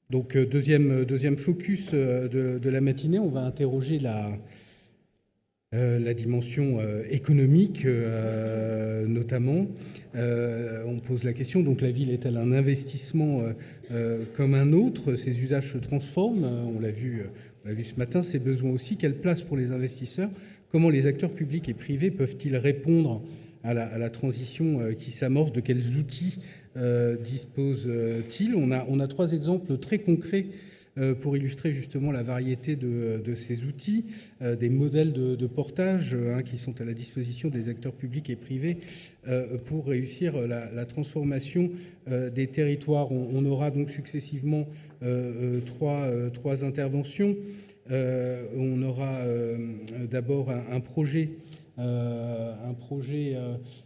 Donc, deuxième focus de la matinée, on va interroger la dimension économique, notamment. On pose la question, donc la ville est-elle un investissement comme un autre? Ses usages se transforment, on l'a vu ce matin, ses besoins aussi. Quelle place pour les investisseurs? Comment les acteurs publics et privés peuvent-ils répondre à la transition qui s'amorce? De quels outils disposent-ils? On a trois exemples très concrets pour illustrer justement la variété de ces outils, des modèles de portage qui sont à la disposition des acteurs publics et privés pour réussir la transformation des territoires. On aura donc successivement trois interventions. On aura d'abord un projet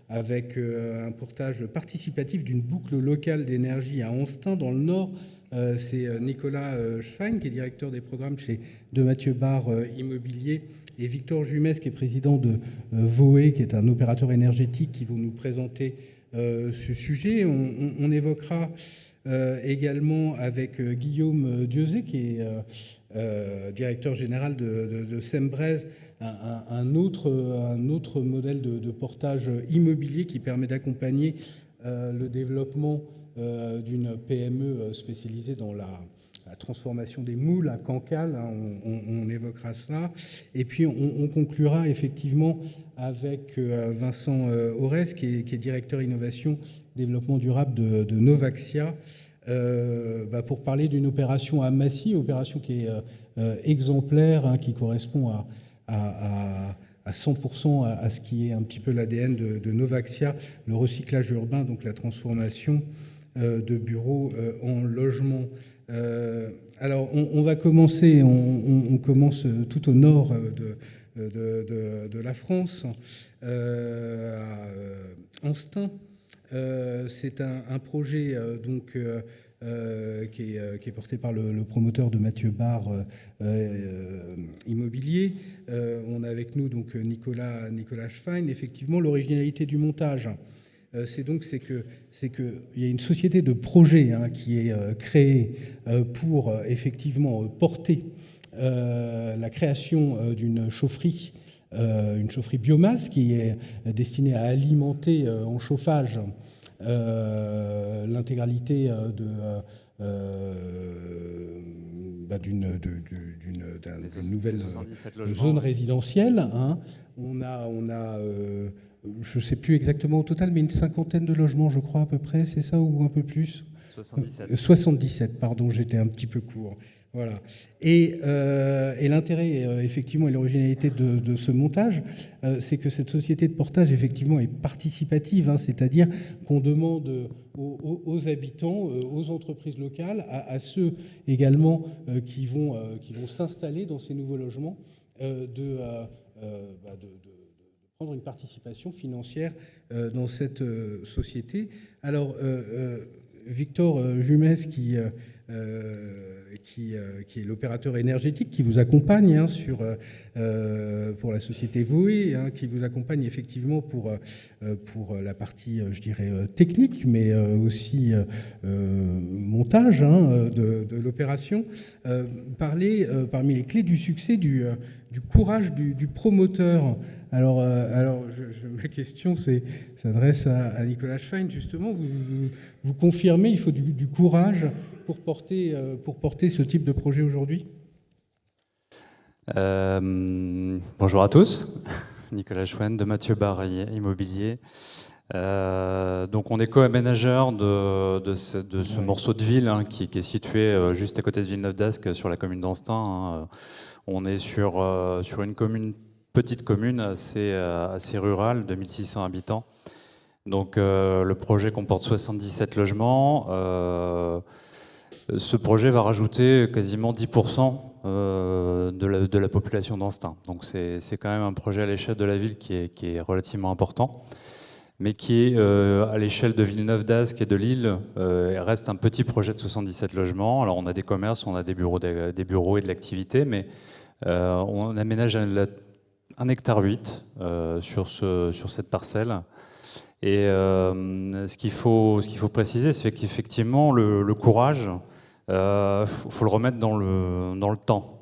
avec un portage participatif d'une boucle locale d'énergie à Anstein, dans le Nord. C'est Nicolas Schwein, qui est directeur des programmes chez de Mathieu Barre Immobilier, et Victor Jumès, qui est président de Voe, qui est un opérateur énergétique, qui vont nous présenter ce sujet. On évoquera également avec Guillaume Dieuset, qui est directeur général de Sembrez, un autre modèle de portage immobilier qui permet d'accompagner le développement d'une PME spécialisée dans la transformation des moules à Cancale. On évoquera ça. Et puis on conclura effectivement avec Vincent Aurès, qui est directeur innovation développement durable de Novaxia, pour parler d'une opération à Massy, opération qui est exemplaire, qui correspond à 100% à ce qui est un petit peu l'ADN de Novaxia, le recyclage urbain, donc la transformation de bureaux en logement. Alors, on va commencer, on commence tout au nord de la France, à Anstein. C'est un projet donc qui est porté par le promoteur de Mathieu Barre Immobilier. On a avec nous donc Nicolas Schwein. Effectivement, l'originalité du montage, c'est que il y a une société de projet qui est créée pour effectivement porter la création d'une chaufferie biomasse qui est destinée à alimenter en chauffage l'intégralité d'une nouvelle zone résidentielle. On a je ne sais plus exactement au total, mais une cinquantaine de logements, je crois, à peu près, c'est ça, ou un peu plus? 77, pardon, j'étais un petit peu court. Voilà. Et l'intérêt, effectivement, et l'originalité de ce montage, c'est que cette société de portage, effectivement, est participative, c'est-à-dire qu'on demande aux habitants, aux entreprises locales, à ceux également qui vont s'installer dans ces nouveaux logements, de prendre une participation financière dans cette société. Alors, Victor Jumès, qui est l'opérateur énergétique qui vous accompagne pour la société Voe, qui vous accompagne effectivement pour la partie, je dirais, technique, mais aussi montage de l'opération. Parler, parmi les clés du succès, du courage du promoteur. Alors ma question s'adresse à Nicolas Schwein, justement. Vous confirmez, il faut du courage pour porter ce type de projet aujourd'hui? Bonjour à tous. Nicolas Schwein de Mathieu Barre Immobilier. Donc on est co-aménageur de ce morceau de ville qui est situé juste à côté de Villeneuve-d'Ascq, sur la commune d'Anstein. On est sur une petite commune assez rurale, de 1600 habitants. Donc le projet comporte 77 logements. Ce projet va rajouter quasiment 10% de la population d'Anstein. Donc c'est quand même un projet à l'échelle de la ville qui est relativement important, mais qui est à l'échelle de Villeneuve-d'Ascq et de Lille reste un petit projet de 77 logements. Alors on a des commerces, on a des bureaux et de l'activité, mais on aménage 1,8 hectare sur cette parcelle. Et ce qu'il faut préciser, c'est qu'effectivement le courage faut le remettre dans le temps.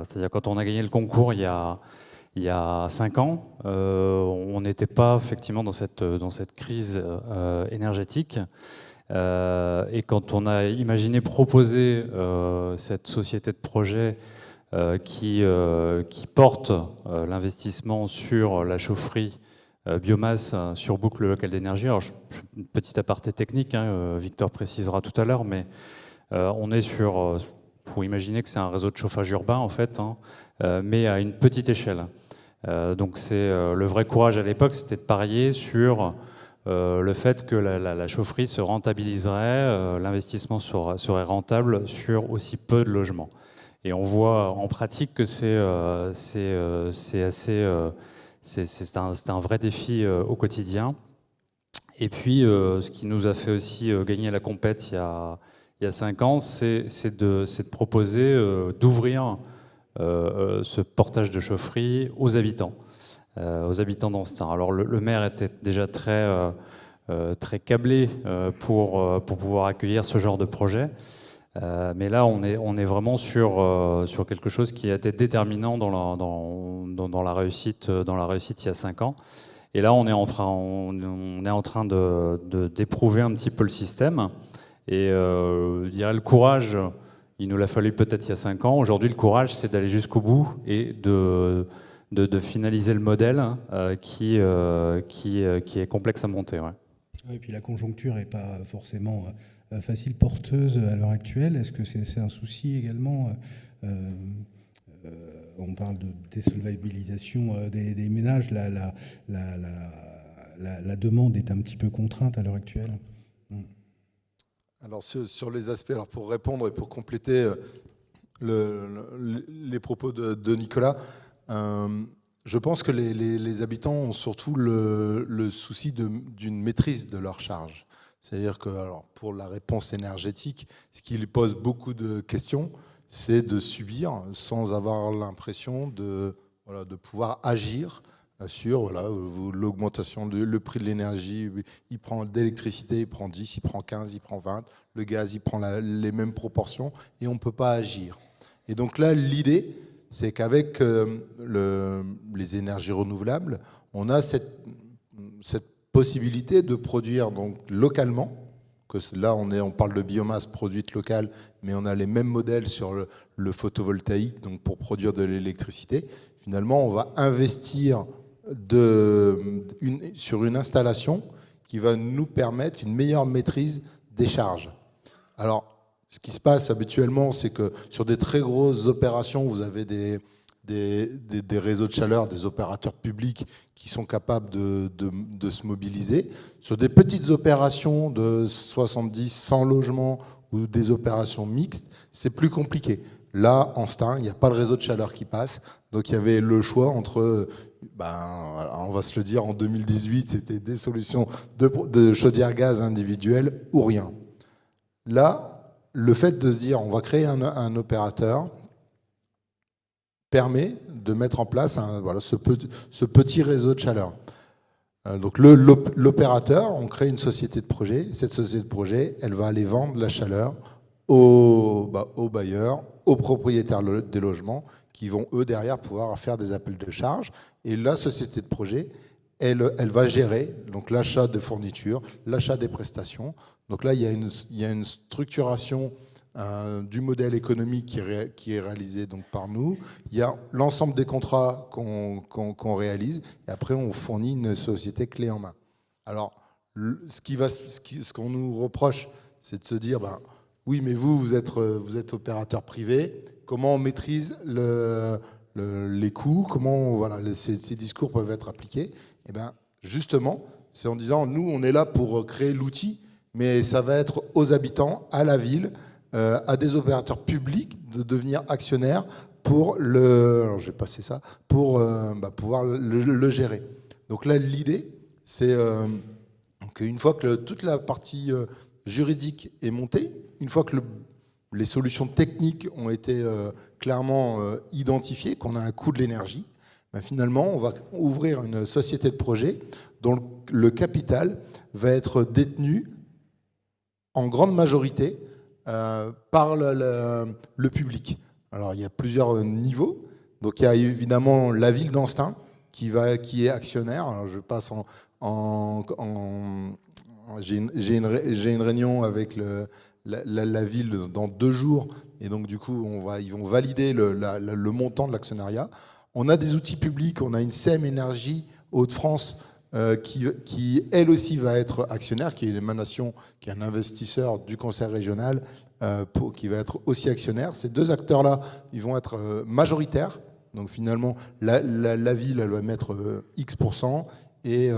C'est-à-dire quand on a gagné le concours il y a 5 ans, on n'était pas effectivement dans cette crise énergétique. Et quand on a imaginé proposer cette société de projet qui porte l'investissement sur la chaufferie biomasse sur boucle locale d'énergie. Alors, une petite aparté technique, hein, Victor précisera tout à l'heure, mais on est sur, faut imaginer que c'est un réseau de chauffage urbain en fait, hein, mais à une petite échelle. Donc c'est le vrai courage à l'époque, c'était de parier sur le fait que la chaufferie se rentabiliserait, l'investissement serait rentable sur aussi peu de logements. Et on voit en pratique que c'est un vrai défi au quotidien. Et puis, ce qui nous a fait aussi gagner la compète il y a 5 ans, c'est de proposer d'ouvrir ce portage de chaufferie aux habitants d'Anstin. Alors, le maire était déjà très câblé pour pouvoir accueillir ce genre de projet. Mais là, on est vraiment sur quelque chose qui a été déterminant dans la réussite il y a 5 ans. Et là, on est en train d'éprouver un petit peu le système. Et je dirais le courage, il nous l'a fallu peut-être il y a 5 ans. Aujourd'hui, le courage, c'est d'aller jusqu'au bout et de finaliser le modèle qui est complexe à monter. Ouais. Et puis la conjoncture n'est pas forcément facile, porteuse à l'heure actuelle. Est-ce que c'est un souci également on parle de désolvabilisation des ménages. La demande est un petit peu contrainte à l'heure actuelle. Alors sur les aspects, alors pour répondre et pour compléter les propos de Nicolas, je pense que les habitants ont surtout le souci d'une maîtrise de leur charge. C'est-à-dire que alors, pour la réponse énergétique, ce qui pose beaucoup de questions, c'est de subir sans avoir l'impression de pouvoir agir sur l'augmentation, le prix de l'énergie. Il prend d'électricité, il prend 10, il prend 15, il prend 20. Le gaz, il prend les mêmes proportions et on ne peut pas agir. Et donc là, l'idée, c'est qu'avec les énergies renouvelables, on a cette possibilité de produire donc localement. Là, on parle de biomasse produite locale, mais on a les mêmes modèles sur le photovoltaïque, donc pour produire de l'électricité. Finalement, on va investir sur une installation qui va nous permettre une meilleure maîtrise des charges. Alors, ce qui se passe habituellement, c'est que sur des très grosses opérations, vous avez des réseaux de chaleur, des opérateurs publics qui sont capables de se mobiliser. Sur des petites opérations de 70, 100 logements ou des opérations mixtes, c'est plus compliqué. Là, en Stein, il n'y a pas le réseau de chaleur qui passe. Donc il y avait le choix entre, on va se le dire, en 2018, c'était des solutions de chaudière gaz individuelle ou rien. Là, le fait de se dire on va créer un opérateur permet de mettre en place ce petit réseau de chaleur. Donc l'opérateur, on crée une société de projet. Cette société de projet, elle va aller vendre la chaleur aux bailleurs, aux propriétaires des logements qui vont, eux, derrière, pouvoir faire des appels de charge. Et la société de projet, elle va gérer donc l'achat de fournitures, l'achat des prestations. Donc là, il y a une structuration du modèle économique qui est réalisé donc par nous. Il y a l'ensemble des contrats qu'on réalise et après on fournit une société clé en main. Alors, ce qu'on nous reproche, c'est de se dire, oui, mais vous êtes opérateur privé, comment on maîtrise les coûts, comment ces discours peuvent être appliqués? Et bien, justement, c'est en disant, nous, on est là pour créer l'outil, mais ça va être aux habitants, à la ville, à des opérateurs publics de devenir actionnaires pour alors je vais passer ça, pour pouvoir le gérer. Donc là, l'idée, c'est qu'une fois que toute la partie juridique est montée, une fois que les solutions techniques ont été clairement identifiées, qu'on a un coût de l'énergie, finalement, on va ouvrir une société de projet dont le capital va être détenu en grande majorité par le public. Alors il y a plusieurs niveaux. Donc il y a évidemment la ville d'Anstaing qui est actionnaire. Alors, je passe j'ai une réunion avec la ville dans 2 jours, et donc du coup ils vont valider le montant de l'actionnariat. On a des outils publics, on a une SEM Énergie Hauts-de-France qui elle aussi va être actionnaire, qui est l'émanation, qui est un investisseur du conseil régional, qui va être aussi actionnaire. Ces 2 acteurs-là, ils vont être majoritaires. Donc finalement, la ville, elle va mettre X%, et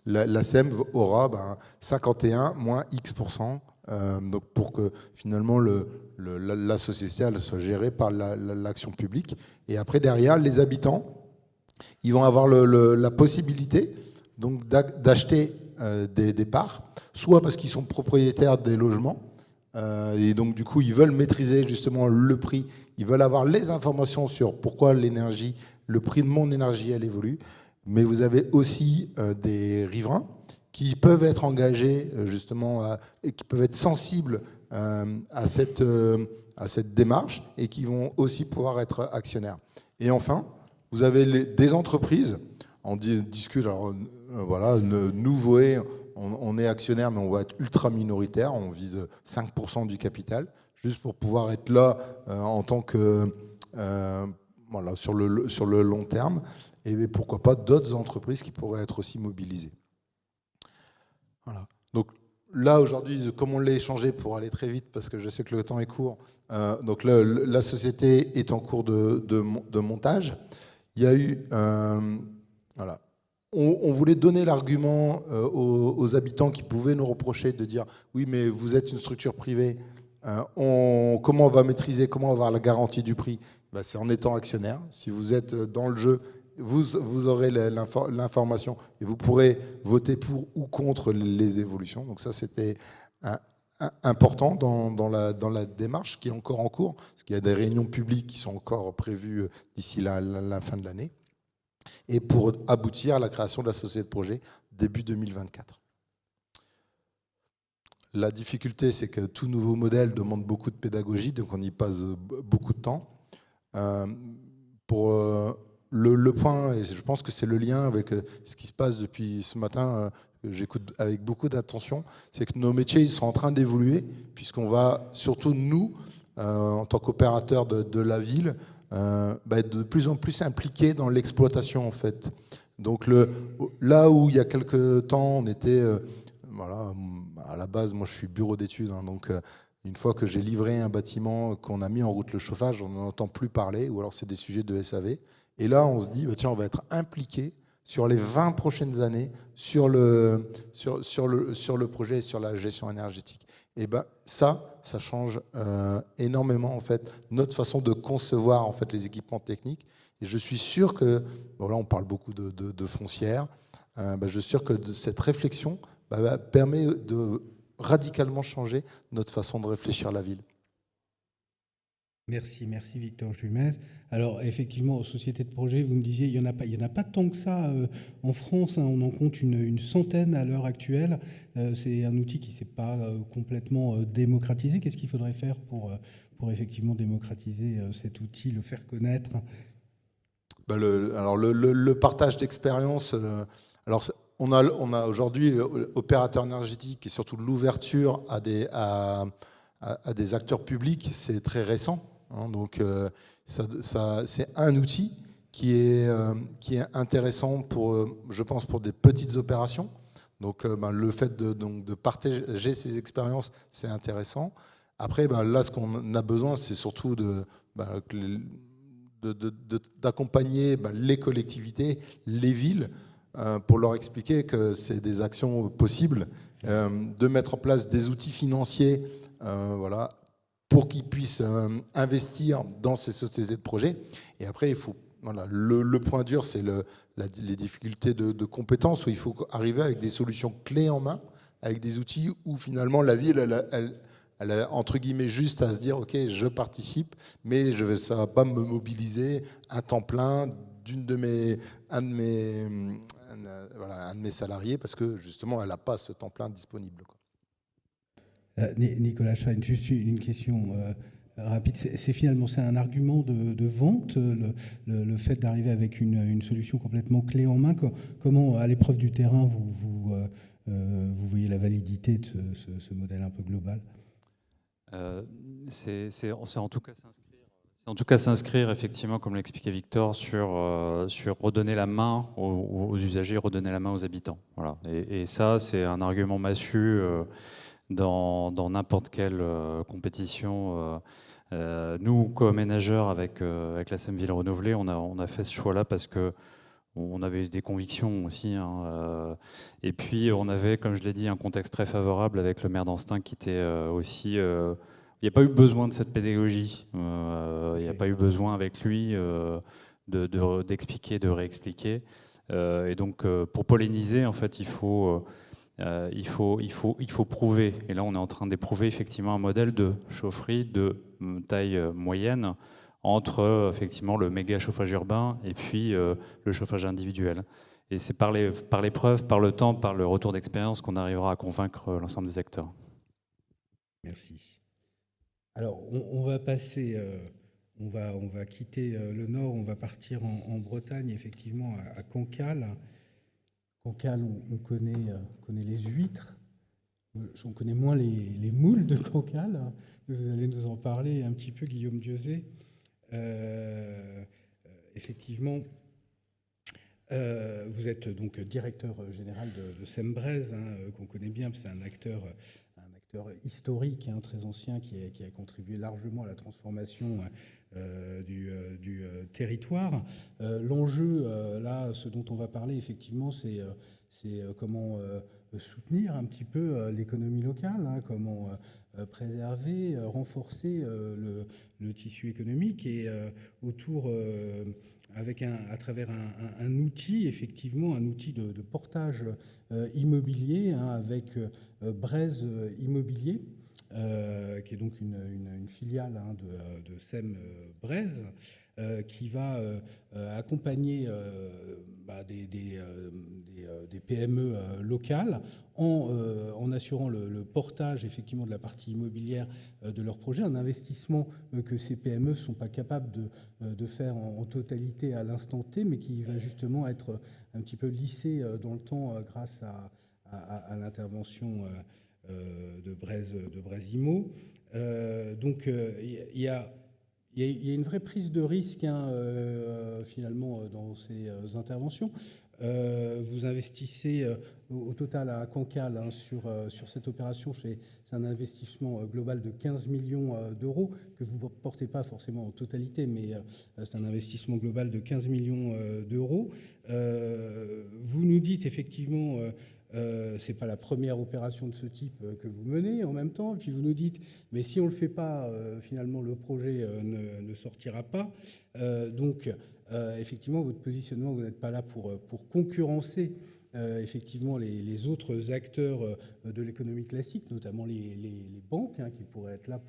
la SEM aura 51 moins X%. Donc pour que finalement la société elle soit gérée par l'action publique. Et après, derrière, les habitants, ils vont avoir la possibilité donc d'acheter des parts, soit parce qu'ils sont propriétaires des logements, et donc du coup ils veulent maîtriser justement le prix, ils veulent avoir les informations sur pourquoi l'énergie, le prix de mon énergie, elle évolue. Mais vous avez aussi des riverains qui peuvent être engagés justement et qui peuvent être sensibles à cette démarche, et qui vont aussi pouvoir être actionnaires. Et enfin, vous avez des entreprises, on discute, alors voilà, nous, Voé, on est actionnaire, mais on va être ultra minoritaire, on vise 5% du capital, juste pour pouvoir être là en tant que, voilà, sur le long terme, et pourquoi pas d'autres entreprises qui pourraient être aussi mobilisées. Voilà. Donc là, aujourd'hui, comme on l'a échangé, pour aller très vite, parce que je sais que le temps est court, donc la société est en cours de montage. Il y a eu... voilà. On voulait donner l'argument aux habitants qui pouvaient nous reprocher de dire « Oui, mais vous êtes une structure privée, comment on va maîtriser, comment on va avoir la garantie du prix ?» C'est en étant actionnaire. Si vous êtes dans le jeu, vous aurez l'information et vous pourrez voter pour ou contre les évolutions. Donc ça, c'était important dans la démarche qui est encore en cours, parce qu'il y a des réunions publiques qui sont encore prévues d'ici la fin de l'année, et pour aboutir à la création de la société de projet début 2024. La difficulté, c'est que tout nouveau modèle demande beaucoup de pédagogie, donc on y passe beaucoup de temps. Pour le point, et je pense que c'est le lien avec ce qui se passe depuis ce matin, j'écoute avec beaucoup d'attention, c'est que nos métiers ils sont en train d'évoluer, puisqu'on va, surtout nous, en tant qu'opérateurs de la ville, être de plus en plus impliqués dans l'exploitation, en fait. Donc là où il y a quelques temps, on était... voilà, à la base, moi je suis bureau d'études, hein, donc une fois que j'ai livré un bâtiment, qu'on a mis en route le chauffage, on n'en entend plus parler, ou alors c'est des sujets de SAV. Et là, on se dit, tiens, on va être impliqué sur les 20 prochaines années sur le projet et sur la gestion énergétique. Et ça change énormément en fait notre façon de concevoir en fait les équipements techniques. Et je suis sûr que, bon, là on parle beaucoup de foncière, je suis sûr que cette réflexion permet de radicalement changer notre façon de réfléchir la ville. Merci Victor Jumez. Alors effectivement, aux sociétés de projet, vous me disiez, il y en a pas tant que ça en France, hein, on en compte une centaine à l'heure actuelle. C'est un outil qui ne s'est pas complètement démocratisé. Qu'est-ce qu'il faudrait faire pour effectivement démocratiser cet outil, le faire connaître? Alors le partage d'expérience, alors on a aujourd'hui l'opérateur énergétique et surtout l'ouverture à des acteurs publics, c'est très récent. Hein, donc c'est un outil qui est intéressant je pense, pour des petites opérations. Donc le fait de partager ces expériences, c'est intéressant. Après, là, ce qu'on a besoin, c'est surtout d'accompagner les collectivités, les villes, pour leur expliquer que c'est des actions possibles, de mettre en place des outils financiers, voilà, pour qu'ils puissent investir dans ces sociétés de projet. Et après, il faut, voilà, le point dur, c'est les difficultés de compétences, où il faut arriver avec des solutions clés en main, avec des outils où finalement la ville, elle a entre guillemets juste à se dire, ok, je participe, mais ça ne va pas me mobiliser un temps plein un de mes salariés, parce que justement, elle n'a pas ce temps plein disponible, quoi. Nicolas Schein, juste une question rapide. C'est finalement un argument de vente, le fait d'arriver avec une solution complètement clé en main. Comment, à l'épreuve du terrain, vous voyez la validité de ce modèle un peu global? C'est en tout cas s'inscrire effectivement, comme l'expliquait Victor, sur redonner la main aux usagers, redonner la main aux habitants. Voilà. Et ça, c'est un argument massu dans n'importe quelle compétition. Nous, co-aménageurs avec la SEM Ville Renouvelée, on a fait ce choix-là parce que on avait des convictions aussi. Et puis, on avait, comme je l'ai dit, un contexte très favorable avec le maire d'Anstin qui était aussi... il n'y a pas eu besoin de cette pédagogie. Il n'y a pas eu besoin avec lui d'expliquer, de réexpliquer. Et donc, pour polliniser, en fait, il faut prouver. Et là, on est en train d'éprouver effectivement un modèle de chaufferie de taille moyenne entre effectivement le méga chauffage urbain et puis le chauffage individuel. Et c'est par l'épreuve, par le temps, par le retour d'expérience qu'on arrivera à convaincre l'ensemble des acteurs. Merci. Alors, on va passer, on va quitter le nord, on va partir en Bretagne, effectivement, à Cancale. Cancale, on connaît les huîtres. On connaît moins les moules de Cancale. Vous allez nous en parler un petit peu, Guillaume Dieuze. Effectivement, vous êtes donc directeur général de Sembrez, qu'on connaît bien, c'est un acteur historique, très ancien, qui a contribué largement à la transformation du territoire. L'enjeu, là, ce dont on va parler, effectivement, c'est comment soutenir un petit peu l'économie locale, comment préserver, renforcer le tissu économique et autour, à travers un outil, effectivement, un outil de portage immobilier, avec Brez Immobilier, qui est donc une filiale de SEM Brez, qui va accompagner des PME locales en assurant le portage effectivement de la partie immobilière de leur projet, un investissement que ces PME ne sont pas capables de faire en totalité à l'instant T, mais qui va justement être un petit peu lissé dans le temps grâce à l'intervention de Brez Immo. Donc il y a une vraie prise de risque finalement dans ces interventions. Vous investissez au total à Cancale sur cette opération. C'est un investissement global de 15 millions d'euros que vous ne portez pas forcément en totalité, mais c'est un investissement global de 15 millions d'euros. Vous nous dites effectivement... c'est pas la première opération de ce type que vous menez en même temps, et puis vous nous dites, mais si on le fait pas, finalement le projet ne sortira pas. Donc effectivement, votre positionnement, vous n'êtes pas là pour concurrencer effectivement les autres acteurs de l'économie classique, notamment les banques, qui pourraient être là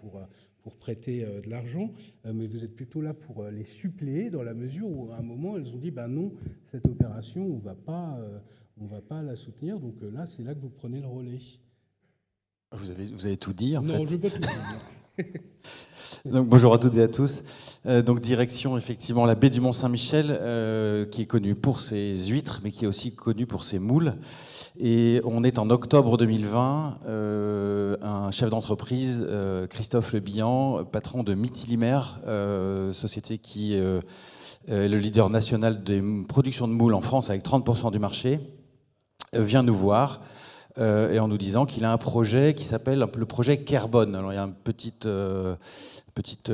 pour prêter de l'argent, mais vous êtes plutôt là pour les suppléer dans la mesure où à un moment elles ont dit non, cette opération on va pas la soutenir. Donc là, c'est là que vous prenez le relais. Vous avez tout dit, en fait. Non, je ne veux pas tout dire. Donc, bonjour à toutes et à tous. Donc, direction, effectivement, la baie du Mont-Saint-Michel, qui est connue pour ses huîtres, mais qui est aussi connue pour ses moules. Et on est en octobre 2020. Un chef d'entreprise, Christophe Le Bihan, patron de Mitilimer, société qui est le leader national des productions de moules en France, avec 30% du marché, vient nous voir et en nous disant qu'il a un projet qui s'appelle le projet Carbone. Alors il y a une petite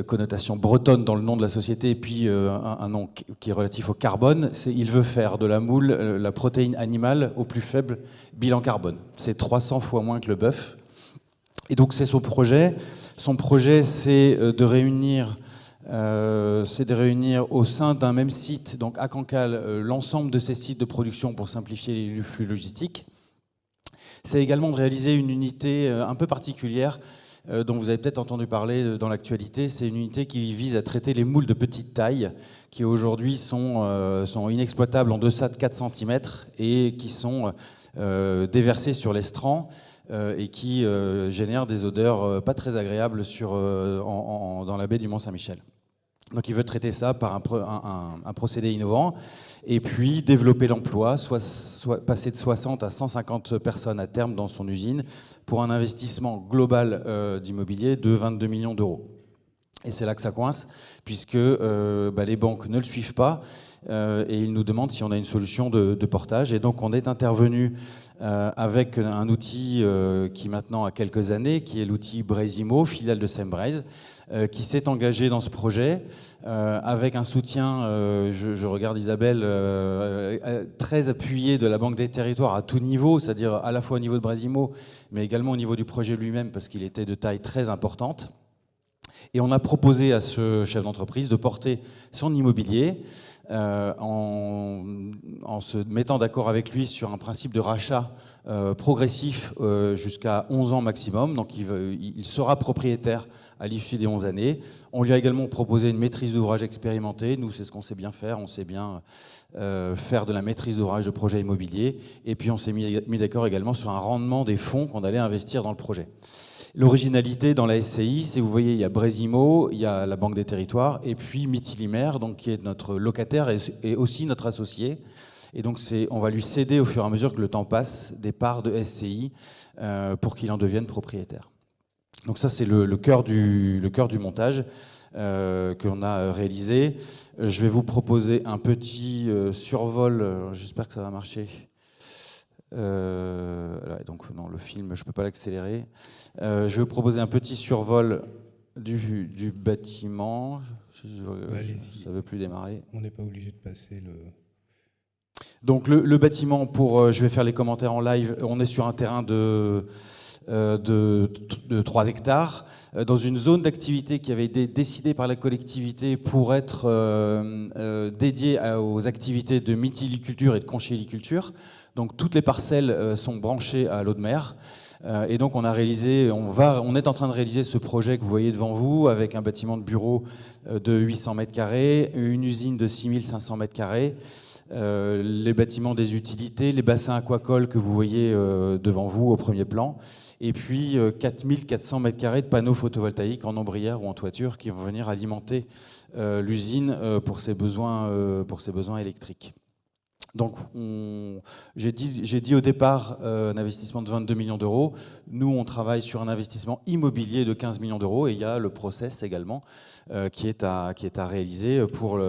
connotation bretonne dans le nom de la société et puis un nom qui est relatif au carbone. Il veut faire de la moule la protéine animale au plus faible bilan carbone. C'est 300 fois moins que le bœuf. Et donc c'est son projet. Son projet, c'est de réunir au sein d'un même site, donc à Cancale, l'ensemble de ces sites de production pour simplifier les flux logistiques. C'est également de réaliser une unité un peu particulière dont vous avez peut-être entendu parler dans l'actualité. C'est une unité qui vise à traiter les moules de petite taille qui aujourd'hui sont inexploitables en deçà de 4 cm et qui sont déversées sur l'estran. et qui génère des odeurs pas très agréables dans la baie du Mont-Saint-Michel. Donc il veut traiter ça par un procédé innovant et puis développer l'emploi, passer de 60 à 150 personnes à terme dans son usine pour un investissement global d'immobilier de 22 millions d'euros. Et c'est là que ça coince, puisque les banques ne le suivent pas et ils nous demandent si on a une solution de portage. Et donc on est intervenu avec un outil qui maintenant a quelques années, qui est l'outil Braisimo, filiale de Sembraise, qui s'est engagé dans ce projet avec un soutien, je regarde Isabelle, très appuyé de la Banque des Territoires à tout niveau, c'est-à-dire à la fois au niveau de Braisimo, mais également au niveau du projet lui-même, parce qu'il était de taille très importante. Et on a proposé à ce chef d'entreprise de porter son immobilier en se mettant d'accord avec lui sur un principe de rachat progressif jusqu'à 11 ans maximum. Donc il sera propriétaire à l'issue des 11 années. On lui a également proposé une maîtrise d'ouvrage expérimentée. Nous, c'est ce qu'on sait bien faire. On sait bien faire de la maîtrise d'ouvrage de projet immobilier. Et puis on s'est mis d'accord également sur un rendement des fonds qu'on allait investir dans le projet. L'originalité dans la SCI, c'est, vous voyez, il y a Braisimo, il y a la Banque des Territoires, et puis Mitilimer, donc qui est notre locataire et aussi notre associé. Et donc on va lui céder au fur et à mesure que le temps passe des parts de SCI pour qu'il en devienne propriétaire. Donc ça, c'est le cœur du montage qu'on a réalisé. Je vais vous proposer un petit survol, j'espère que ça va marcher. Donc non, le film, je ne peux pas l'accélérer. Je vais vous proposer un petit survol du bâtiment. Ça ne veut plus démarrer. On n'est pas obligé de passer le... Donc le bâtiment, je vais faire les commentaires en live, on est sur un terrain de 3 hectares, dans une zone d'activité qui avait été décidée par la collectivité pour être dédiée aux activités de mytiliculture et de conchyliculture. Donc toutes les parcelles sont branchées à l'eau de mer. Et donc on est en train de réaliser ce projet que vous voyez devant vous, avec un bâtiment de bureau de 800 mètres carrés, une usine de 6500 mètres carrés, les bâtiments des utilités, les bassins aquacoles que vous voyez devant vous au premier plan, et puis 4400 mètres carrés de panneaux photovoltaïques en ombrière ou en toiture qui vont venir alimenter l'usine pour ses besoins électriques. Donc, j'ai dit au départ un investissement de 22 millions d'euros. Nous, on travaille sur un investissement immobilier de 15 millions d'euros et il y a le process également qui est à réaliser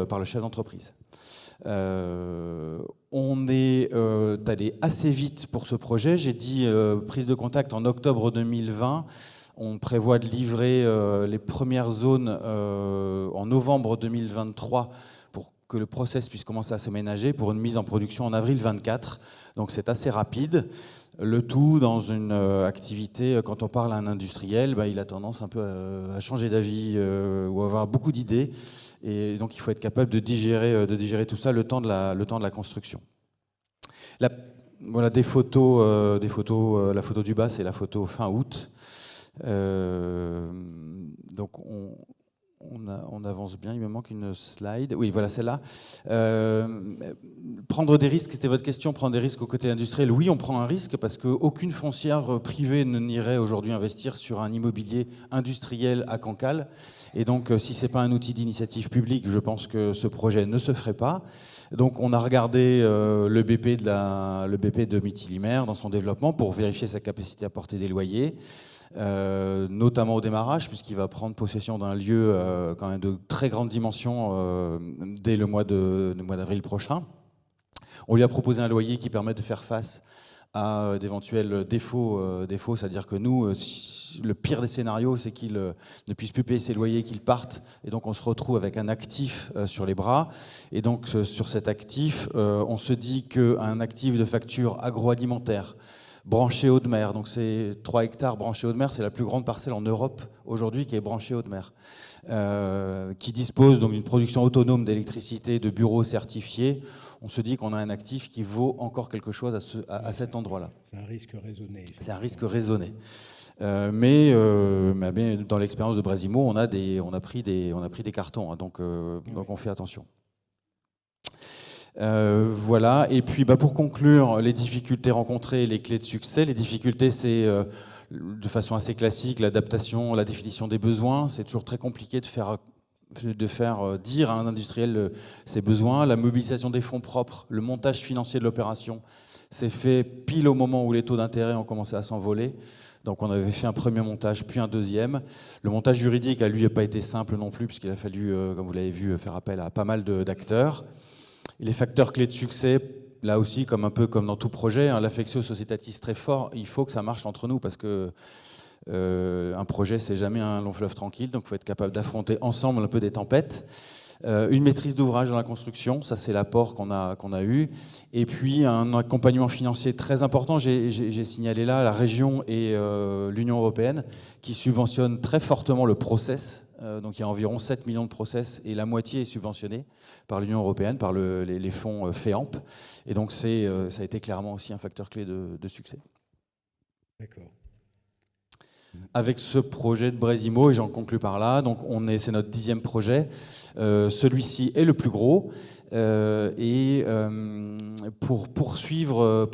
par le chef d'entreprise. On est allé assez vite pour ce projet. J'ai dit prise de contact en octobre 2020. On prévoit de livrer les premières zones en novembre 2023 pour que le process puisse commencer à s'aménager pour une mise en production en avril 2024. Donc c'est assez rapide. Le tout dans une activité, quand on parle à un industriel, il a tendance un peu à changer d'avis ou à avoir beaucoup d'idées. Et donc il faut être capable de digérer tout ça le temps de la construction. Voilà des photos, la photo du bas, c'est la photo fin août. Donc on avance bien, il me manque une slide. Oui, voilà celle-là. Prendre des risques, c'était votre question, prendre des risques au côté industriel. Oui, on prend un risque parce qu'aucune foncière privée ne n'irait aujourd'hui investir sur un immobilier industriel à Cancale. Et donc, si ce n'est pas un outil d'initiative publique, je pense que ce projet ne se ferait pas. Donc, on a regardé le BP de Mitilimer dans son développement pour vérifier sa capacité à porter des loyers. Notamment au démarrage, puisqu'il va prendre possession d'un lieu quand même de très grande dimension dès le mois d'avril prochain. On lui a proposé un loyer qui permet de faire face à d'éventuels défauts, c'est-à-dire que nous, le pire des scénarios, c'est qu'il ne puisse plus payer ses loyers, qu'il parte, et donc on se retrouve avec un actif sur les bras. Et donc sur cet actif, on se dit qu'un actif de facture agroalimentaire branché eau de mer, donc c'est 3 hectares branchés eau de mer, c'est la plus grande parcelle en Europe aujourd'hui qui est branchée eau de mer, qui dispose donc d'une production autonome d'électricité, de bureaux certifiés. On se dit qu'on a un actif qui vaut encore quelque chose à cet endroit-là. C'est un risque raisonné. C'est un risque raisonné. Mais dans l'expérience de Braisimo, on a pris des cartons, hein, donc on fait attention. Voilà. Et puis pour conclure, les difficultés rencontrées et les clés de succès. Les difficultés, c'est de façon assez classique l'adaptation, la définition des besoins. C'est toujours très compliqué de faire dire à un industriel ses besoins. La mobilisation des fonds propres, le montage financier de l'opération, c'est fait pile au moment où les taux d'intérêt ont commencé à s'envoler. Donc on avait fait un premier montage, puis un deuxième. Le montage juridique, lui, n'a pas été simple non plus, puisqu'il a fallu, comme vous l'avez vu, faire appel à pas mal d'acteurs. Les facteurs clés de succès, là aussi, un peu comme dans tout projet, l'affectio societatis très fort, il faut que ça marche entre nous, parce que un projet, c'est jamais un long fleuve tranquille, donc il faut être capable d'affronter ensemble un peu des tempêtes. Une maîtrise d'ouvrage dans la construction, ça c'est l'apport qu'on a eu. Et puis un accompagnement financier très important, j'ai signalé là la région et l'Union européenne qui subventionnent très fortement le process. Donc il y a environ 7 millions de process et la moitié est subventionnée par l'Union européenne, par les fonds FEAMP. Et donc ça a été clairement aussi un facteur clé de succès. D'accord. Avec ce projet de Brésimo, et j'en conclus par là, donc c'est notre 10e projet. Celui-ci est le plus gros. Pour poursuivre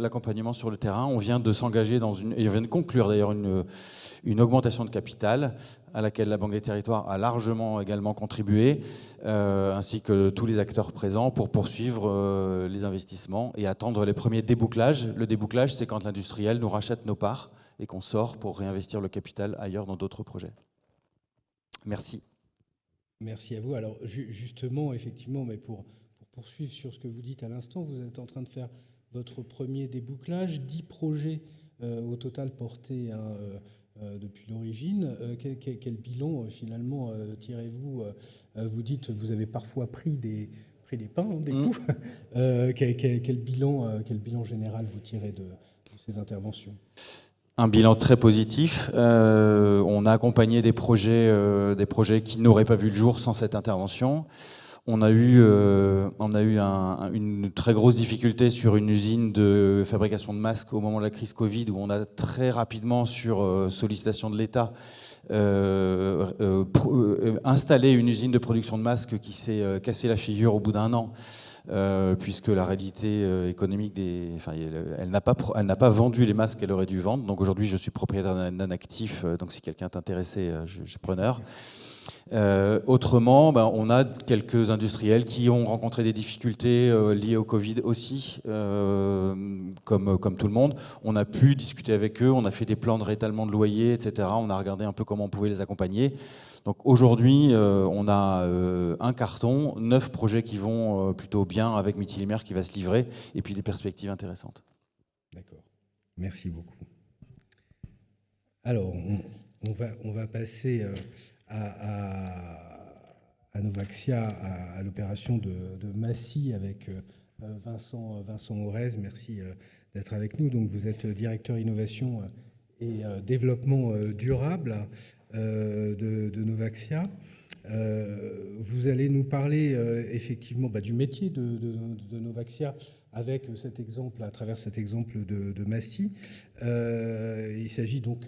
l'accompagnement sur le terrain, on vient de s'engager et on vient de conclure d'ailleurs une augmentation de capital à laquelle la Banque des Territoires a largement également contribué, ainsi que tous les acteurs présents pour poursuivre les investissements et attendre les premiers débouclages. Le débouclage, c'est quand l'industriel nous rachète nos parts et qu'on sort pour réinvestir le capital ailleurs dans d'autres projets. Merci. Merci à vous. Alors justement, effectivement, mais pour poursuivre sur ce que vous dites à l'instant, vous êtes en train de faire votre premier débouclage, 10 projets au total portés depuis l'origine. Quel bilan finalement tirez-vous? Vous dites vous avez parfois pris des pains, des coups. Quel bilan général vous tirez de ces interventions? Un bilan très positif. On a accompagné des projets qui n'auraient pas vu le jour sans cette intervention. On a eu une très grosse difficulté sur une usine de fabrication de masques au moment de la crise Covid, où on a très rapidement, sur sollicitation de l'État, installé une usine de production de masques qui s'est cassé la figure au bout d'un an. Puisque la réalité économique elle n'a pas vendu les masques qu'elle aurait dû vendre. Donc aujourd'hui, je suis propriétaire d'un actif, donc si quelqu'un est intéressé, je suis preneur. Autrement, on a quelques industriels qui ont rencontré des difficultés liées au Covid aussi, comme tout le monde. On a pu discuter avec eux, on a fait des plans de réétalement de loyer, etc. On a regardé un peu comment on pouvait les accompagner. Donc aujourd'hui, on a un carton, 9 projets qui vont plutôt bien avec Mithilimer qui va se livrer, et puis des perspectives intéressantes. D'accord. Merci beaucoup. Alors, on va passer à Novaxia, à l'opération de Massy avec Vincent Aurez. Merci d'être avec nous. Donc, vous êtes directeur innovation et développement durable de Novaxia. Vous allez nous parler effectivement du métier de Novaxia avec cet exemple, à travers cet exemple de Massy. Il s'agit donc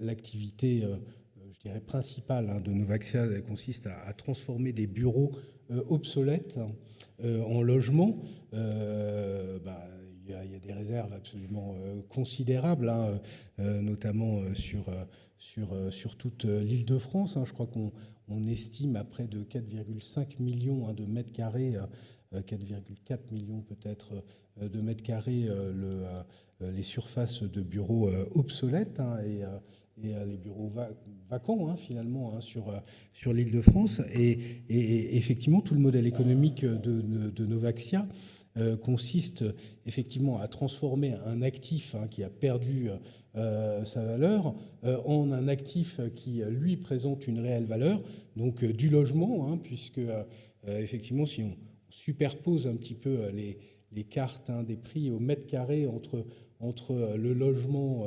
l'activité je dirais principale de Novaxia consiste à transformer des bureaux obsolètes en logements. Il y a des réserves absolument considérables, notamment sur toute l'Île-de-France. Je crois qu'on estime à près de 4,5 millions de mètres carrés, 4,4 millions peut-être de mètres carrés, les surfaces de bureaux obsolètes et les bureaux vacants finalement sur l'Île-de-France. Et effectivement, tout le modèle économique de Novaxia consiste effectivement à transformer un actif qui a perdu sa valeur en un actif qui, lui, présente une réelle valeur, donc du logement, puisque effectivement, si on superpose un petit peu les cartes des prix au mètre carré entre le logement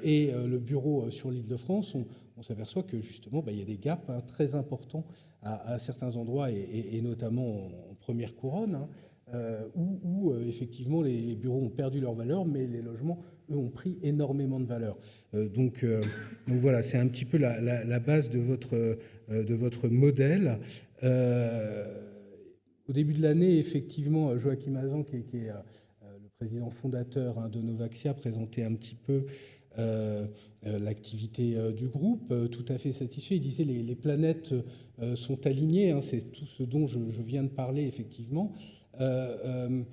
et le bureau sur l'Île-de-France, on s'aperçoit que justement, il y a des gaps très importants à certains endroits, et notamment en première couronne, où effectivement les bureaux ont perdu leur valeur, mais les logements, eux, ont pris énormément de valeur. Donc voilà, c'est un petit peu la base de votre modèle. au début de l'année, effectivement, Joachim Hazan, qui est le président fondateur de Novaxia, présentait un petit peu l'activité du groupe, tout à fait satisfait. Il disait les planètes sont alignées, hein, c'est tout ce dont je viens de parler, effectivement. Est-ce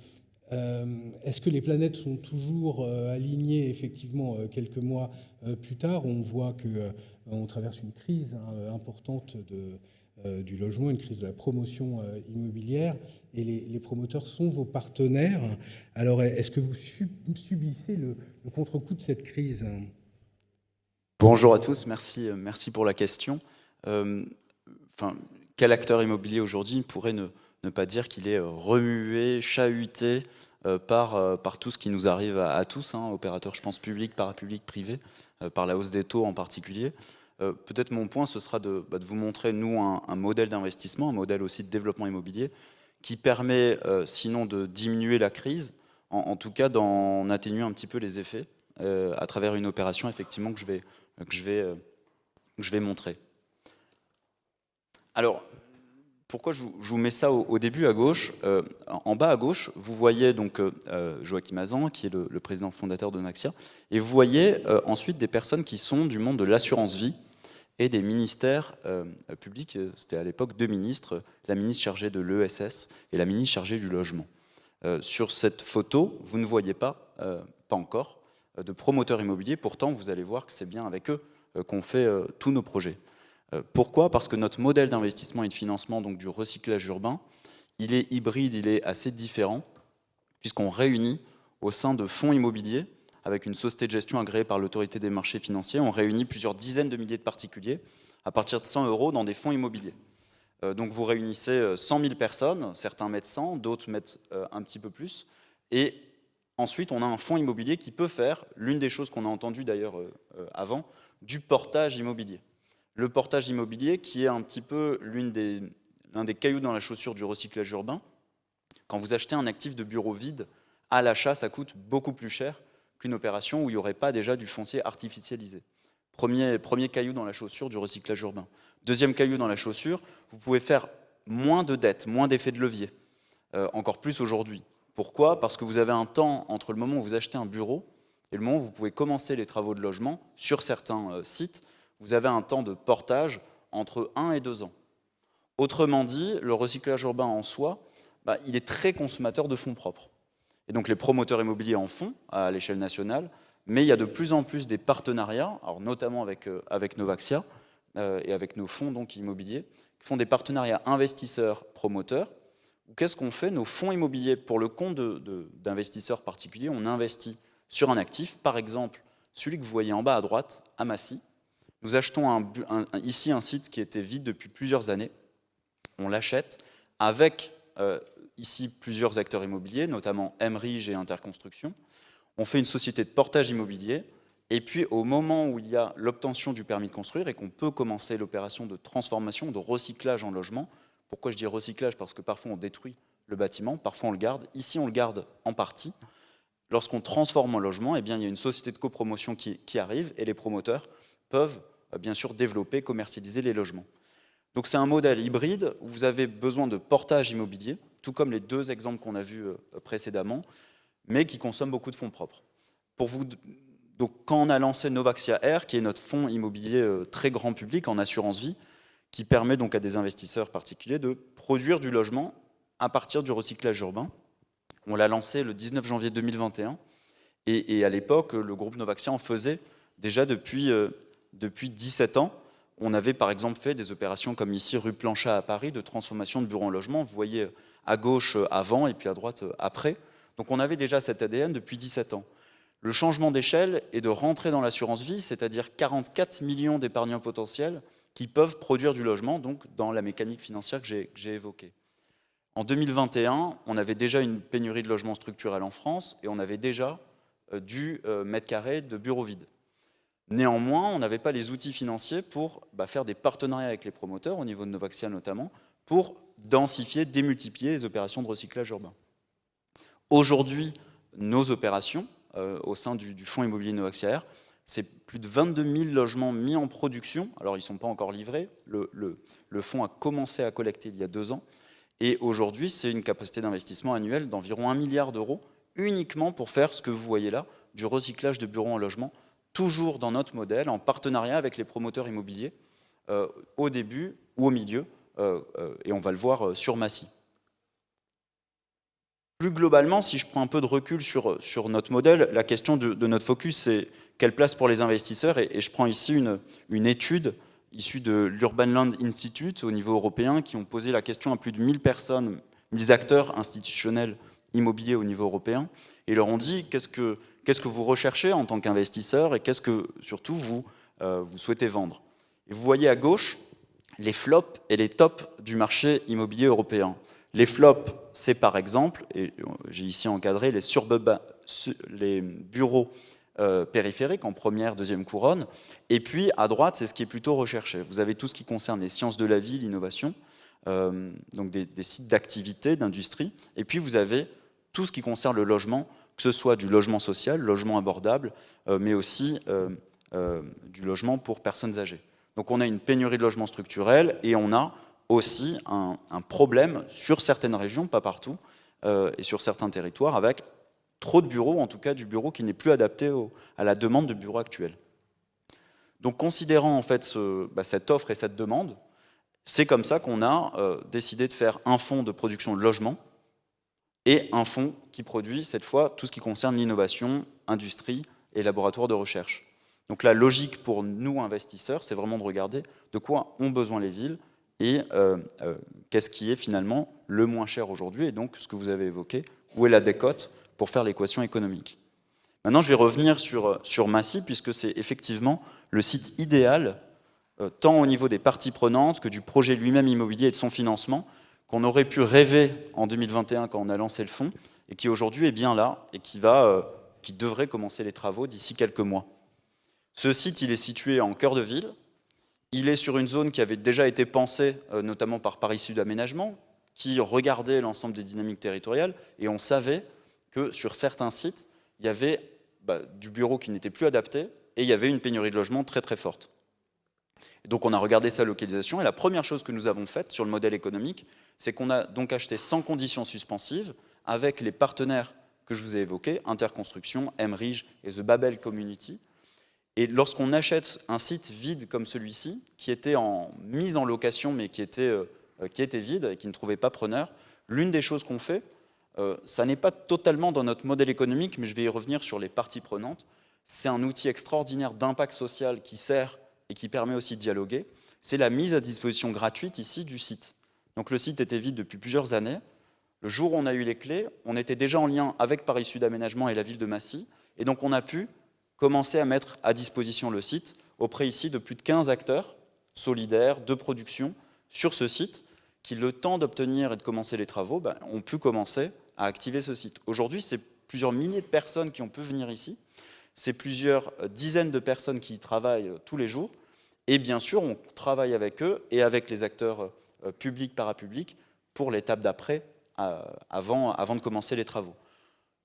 que les planètes sont toujours alignées, effectivement, quelques mois plus tard? On voit qu'on traverse une crise importante du logement, une crise de la promotion immobilière, et les promoteurs sont vos partenaires. Alors, est-ce que vous subissez le contre-coup de cette crise? Bonjour à tous, merci pour la question. Quel acteur immobilier aujourd'hui pourrait ne pas dire qu'il est remué, chahuté par tout ce qui nous arrive à tous, hein, opérateurs, je pense, publics, parapublics, privés, par la hausse des taux en particulier. Peut-être mon point, ce sera de vous montrer, nous, un modèle d'investissement, un modèle aussi de développement immobilier, qui permet, sinon de diminuer la crise, en tout cas d'en atténuer un petit peu les effets, à travers une opération, effectivement, que je vais montrer. Alors, pourquoi je vous mets ça au début à gauche? En bas à gauche, vous voyez donc Joachim Hazan, qui est le président fondateur de Novaxia, et vous voyez ensuite des personnes qui sont du monde de l'assurance vie et des ministères publics. C'était à l'époque 2 ministres, la ministre chargée de l'ESS et la ministre chargée du logement. Sur cette photo, vous ne voyez pas encore, de promoteurs immobiliers. Pourtant, vous allez voir que c'est bien avec eux qu'on fait tous nos projets. Pourquoi? Parce que notre modèle d'investissement et de financement, donc du recyclage urbain, il est hybride, il est assez différent, puisqu'on réunit au sein de fonds immobiliers, avec une société de gestion agréée par l'autorité des marchés financiers, on réunit plusieurs dizaines de milliers de particuliers à partir de 100 € dans des fonds immobiliers. Donc vous réunissez 100 000 personnes, certains mettent 100, d'autres mettent un petit peu plus, et ensuite on a un fonds immobilier qui peut faire, l'une des choses qu'on a entendues d'ailleurs avant, du portage immobilier. Le portage immobilier qui est un petit peu l'un des cailloux dans la chaussure du recyclage urbain. Quand vous achetez un actif de bureau vide, à l'achat, ça coûte beaucoup plus cher qu'une opération où il n'y aurait pas déjà du foncier artificialisé. Premier caillou dans la chaussure du recyclage urbain. Deuxième caillou dans la chaussure, vous pouvez faire moins de dettes, moins d'effets de levier, encore plus aujourd'hui. Pourquoi? Parce que vous avez un temps entre le moment où vous achetez un bureau et le moment où vous pouvez commencer les travaux de logement sur certains sites. Vous avez un temps de portage entre 1 et 2 ans. Autrement dit, le recyclage urbain en soi, il est très consommateur de fonds propres. Et donc les promoteurs immobiliers en font à l'échelle nationale, mais il y a de plus en plus des partenariats, alors notamment avec Novaxia et avec nos fonds donc, immobiliers, qui font des partenariats investisseurs-promoteurs. Qu'est-ce qu'on fait? Nos fonds immobiliers, pour le compte d'investisseurs particuliers, on investit sur un actif, par exemple celui que vous voyez en bas à droite, à Massy. Nous achetons ici un site qui était vide depuis plusieurs années. On l'achète avec ici plusieurs acteurs immobiliers, notamment Emerige et Interconstruction. On fait une société de portage immobilier. Et puis au moment où il y a l'obtention du permis de construire et qu'on peut commencer l'opération de transformation, de recyclage en logement. Pourquoi je dis recyclage? Parce que parfois on détruit le bâtiment, parfois on le garde. Ici on le garde en partie. Lorsqu'on transforme en logement, eh bien, il y a une société de copromotion qui arrive et les promoteurs peuvent bien sûr développer, commercialiser les logements. Donc c'est un modèle hybride où vous avez besoin de portage immobilier, tout comme les 2 exemples qu'on a vus précédemment, mais qui consomment beaucoup de fonds propres. Donc quand on a lancé Novaxia Air, qui est notre fonds immobilier très grand public en assurance vie, qui permet donc à des investisseurs particuliers de produire du logement à partir du recyclage urbain, on l'a lancé le 19 janvier 2021, et à l'époque, le groupe Novaxia en faisait déjà depuis 17 ans. On avait par exemple fait des opérations comme ici, rue Planchat à Paris, de transformation de bureaux en logement. Vous voyez à gauche avant et puis à droite après. Donc on avait déjà cet ADN depuis 17 ans. Le changement d'échelle est de rentrer dans l'assurance vie, c'est-à-dire 44 millions d'épargnants potentiels qui peuvent produire du logement, donc dans la mécanique financière que j'ai évoquée. En 2021, on avait déjà une pénurie de logements structurels en France et on avait déjà du mètre carré de bureaux vides. Néanmoins, on n'avait pas les outils financiers pour faire des partenariats avec les promoteurs, au niveau de Novaxia notamment, pour densifier, démultiplier les opérations de recyclage urbain. Aujourd'hui, nos opérations, au sein du fonds immobilier Novaxia Air, c'est plus de 22 000 logements mis en production. Alors, ils ne sont pas encore livrés. Le fonds a commencé à collecter il y a 2 ans. Et aujourd'hui, c'est une capacité d'investissement annuelle d'environ 1 milliard d'euros, uniquement pour faire ce que vous voyez là, du recyclage de bureaux en logement, toujours dans notre modèle, en partenariat avec les promoteurs immobiliers, au début ou au milieu, et on va le voir sur Massy. Plus globalement, si je prends un peu de recul sur notre modèle, la question de notre focus, c'est quelle place pour les investisseurs, et je prends ici une étude issue de l'Urban Land Institute au niveau européen, qui ont posé la question à plus de 1000 personnes, 1000 acteurs institutionnels immobiliers au niveau européen, et leur ont dit qu'est-ce que vous recherchez en tant qu'investisseur et qu'est-ce que surtout vous souhaitez vendre. Et vous voyez à gauche les flops et les tops du marché immobilier européen. Les flops, c'est par exemple, et j'ai ici encadré les bureaux périphériques en première, deuxième couronne, et puis à droite, c'est ce qui est plutôt recherché. Vous avez tout ce qui concerne les sciences de la vie, l'innovation, donc des sites d'activité, d'industrie, et puis vous avez tout ce qui concerne le logement, que ce soit du logement social, logement abordable, mais aussi du logement pour personnes âgées. Donc on a une pénurie de logements structurels et on a aussi un problème sur certaines régions, pas partout, et sur certains territoires, avec trop de bureaux, en tout cas du bureau qui n'est plus adapté à la demande de bureaux actuels. Donc considérant en fait cette offre et cette demande, c'est comme ça qu'on a décidé de faire un fonds de production de logements et un fonds qui produit cette fois tout ce qui concerne l'innovation, industrie et laboratoire de recherche. Donc la logique pour nous investisseurs, c'est vraiment de regarder de quoi ont besoin les villes et qu'est-ce qui est finalement le moins cher aujourd'hui, et donc ce que vous avez évoqué, où est la décote pour faire l'équation économique. Maintenant, je vais revenir sur Massy, puisque c'est effectivement le site idéal, tant au niveau des parties prenantes que du projet lui-même immobilier et de son financement, qu'on aurait pu rêver en 2021 quand on a lancé le fonds, et qui aujourd'hui est bien là, et qui devrait commencer les travaux d'ici quelques mois. Ce site, il est situé en cœur de ville. Il est sur une zone qui avait déjà été pensée, notamment par Paris Sud Aménagement, qui regardait l'ensemble des dynamiques territoriales, et on savait que sur certains sites, il y avait du bureau qui n'était plus adapté, et il y avait une pénurie de logements très très forte. Et donc on a regardé sa localisation, et la première chose que nous avons faite sur le modèle économique, c'est qu'on a donc acheté sans conditions suspensives, avec les partenaires que je vous ai évoqués, Interconstruction, Emrige et The Babel Community. Et lorsqu'on achète un site vide comme celui-ci, qui était mise en location, mais qui était vide et qui ne trouvait pas preneur, l'une des choses qu'on fait, ça n'est pas totalement dans notre modèle économique, mais je vais y revenir sur les parties prenantes, c'est un outil extraordinaire d'impact social qui sert et qui permet aussi de dialoguer, c'est la mise à disposition gratuite ici du site. Donc le site était vide depuis plusieurs années. Le jour où on a eu les clés, on était déjà en lien avec Paris Sud Aménagement et la ville de Massy, et donc on a pu commencer à mettre à disposition le site auprès ici de plus de 15 acteurs solidaires de production sur ce site qui, le temps d'obtenir et de commencer les travaux, ont pu commencer à activer ce site. Aujourd'hui, c'est plusieurs milliers de personnes qui ont pu venir ici, c'est plusieurs dizaines de personnes qui y travaillent tous les jours, et bien sûr, on travaille avec eux et avec les acteurs publics, parapublics, pour l'étape d'après, avant de commencer les travaux.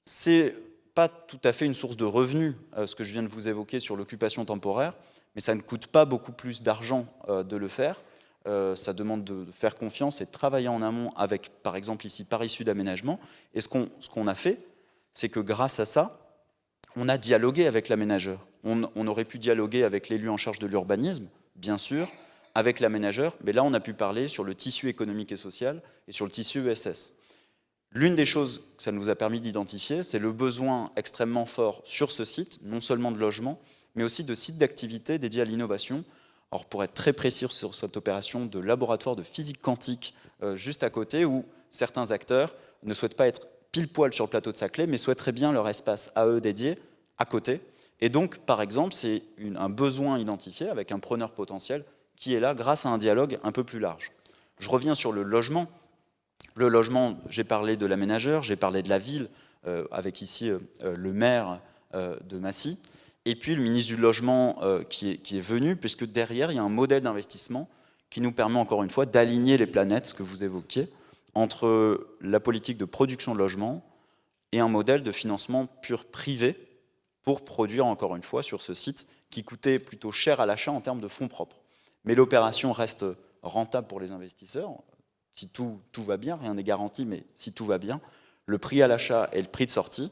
C'est pas tout à fait une source de revenus, ce que je viens de vous évoquer sur l'occupation temporaire, mais ça ne coûte pas beaucoup plus d'argent de le faire. Ça demande de faire confiance et de travailler en amont avec, par exemple, ici, Paris Sud Aménagement. Et ce qu'on a fait, c'est que grâce à ça, on a dialogué avec l'aménageur. On aurait pu dialoguer avec l'élu en charge de l'urbanisme, bien sûr, avec l'aménageur, mais là, on a pu parler sur le tissu économique et social et sur le tissu ESS. L'une des choses que ça nous a permis d'identifier, c'est le besoin extrêmement fort sur ce site, non seulement de logement, mais aussi de sites d'activité dédiés à l'innovation. Alors pour être très précis sur cette opération de laboratoire de physique quantique juste à côté, où certains acteurs ne souhaitent pas être pile poil sur le plateau de Saclay, mais souhaiteraient bien leur espace à eux dédié à côté. Et donc, par exemple, c'est un besoin identifié avec un preneur potentiel qui est là grâce à un dialogue un peu plus large. Je reviens sur le logement. Le logement, j'ai parlé de l'aménageur, j'ai parlé de la ville, avec ici le maire de Massy, et puis le ministre du Logement qui est venu, puisque derrière, il y a un modèle d'investissement qui nous permet encore une fois d'aligner les planètes, ce que vous évoquiez, entre la politique de production de logement et un modèle de financement pur privé pour produire encore une fois sur ce site qui coûtait plutôt cher à l'achat en termes de fonds propres. Mais l'opération reste rentable pour les investisseurs, si tout va bien, rien n'est garanti, mais si tout va bien, le prix à l'achat et le prix de sortie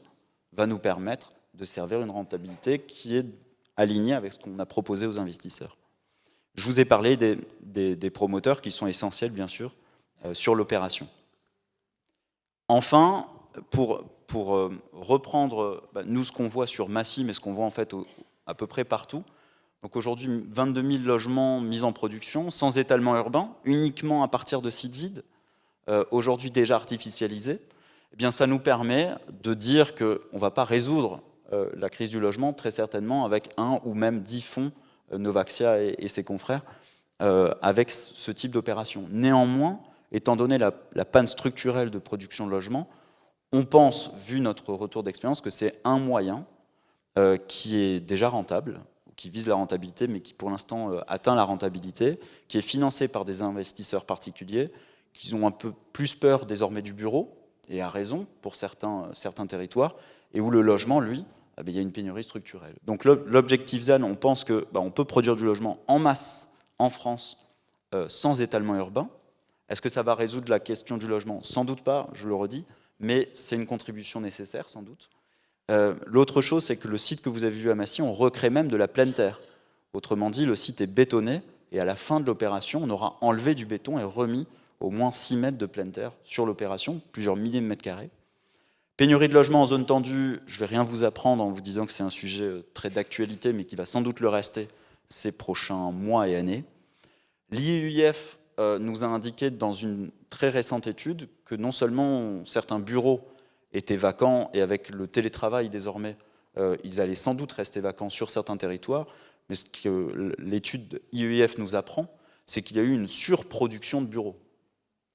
va nous permettre de servir une rentabilité qui est alignée avec ce qu'on a proposé aux investisseurs. Je vous ai parlé des promoteurs qui sont essentiels, bien sûr, sur l'opération. Enfin, pour reprendre nous ce qu'on voit sur Massy, mais ce qu'on voit en fait à peu près partout, donc aujourd'hui 22 000 logements mis en production, sans étalement urbain, uniquement à partir de sites vides, aujourd'hui déjà artificialisés, eh bien ça nous permet de dire qu'on ne va pas résoudre la crise du logement, très certainement avec 1 ou même 10 fonds, Novaxia et ses confrères, avec ce type d'opération. Néanmoins, étant donné la panne structurelle de production de logement, on pense, vu notre retour d'expérience, que c'est un moyen qui est déjà rentable, qui vise la rentabilité, mais qui pour l'instant atteint la rentabilité, qui est financé par des investisseurs particuliers, qui ont un peu plus peur désormais du bureau, et à raison pour certains territoires, et où le logement, lui, il y a une pénurie structurelle. Donc l'objectif ZAN, on pense qu'on peut produire du logement en masse en France sans étalement urbain. Est-ce que ça va résoudre la question du logement? Sans doute pas, je le redis, mais c'est une contribution nécessaire, sans doute. L'autre chose, c'est que le site que vous avez vu à Massy, on recrée même de la pleine terre. Autrement dit, le site est bétonné, et à la fin de l'opération, on aura enlevé du béton et remis au moins 6 mètres de pleine terre sur l'opération, plusieurs milliers de mètres carrés. Pénurie de logement en zone tendue, je ne vais rien vous apprendre en vous disant que c'est un sujet très d'actualité, mais qui va sans doute le rester ces prochains mois et années. L'IUIF nous a indiqué dans une très récente étude que non seulement certains bureaux étaient vacants, et avec le télétravail désormais, ils allaient sans doute rester vacants sur certains territoires, mais ce que l'étude IUIF nous apprend, c'est qu'il y a eu une surproduction de bureaux.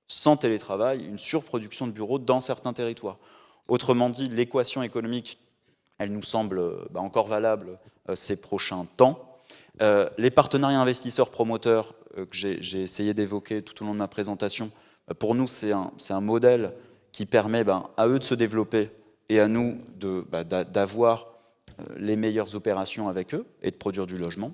Sans télétravail, une surproduction de bureaux dans certains territoires. Autrement dit, l'équation économique, elle nous semble encore valable ces prochains temps. Les partenariats investisseurs-promoteurs que j'ai essayé d'évoquer tout au long de ma présentation, pour nous, c'est un modèle qui permet à eux de se développer et à nous d'avoir les meilleures opérations avec eux et de produire du logement.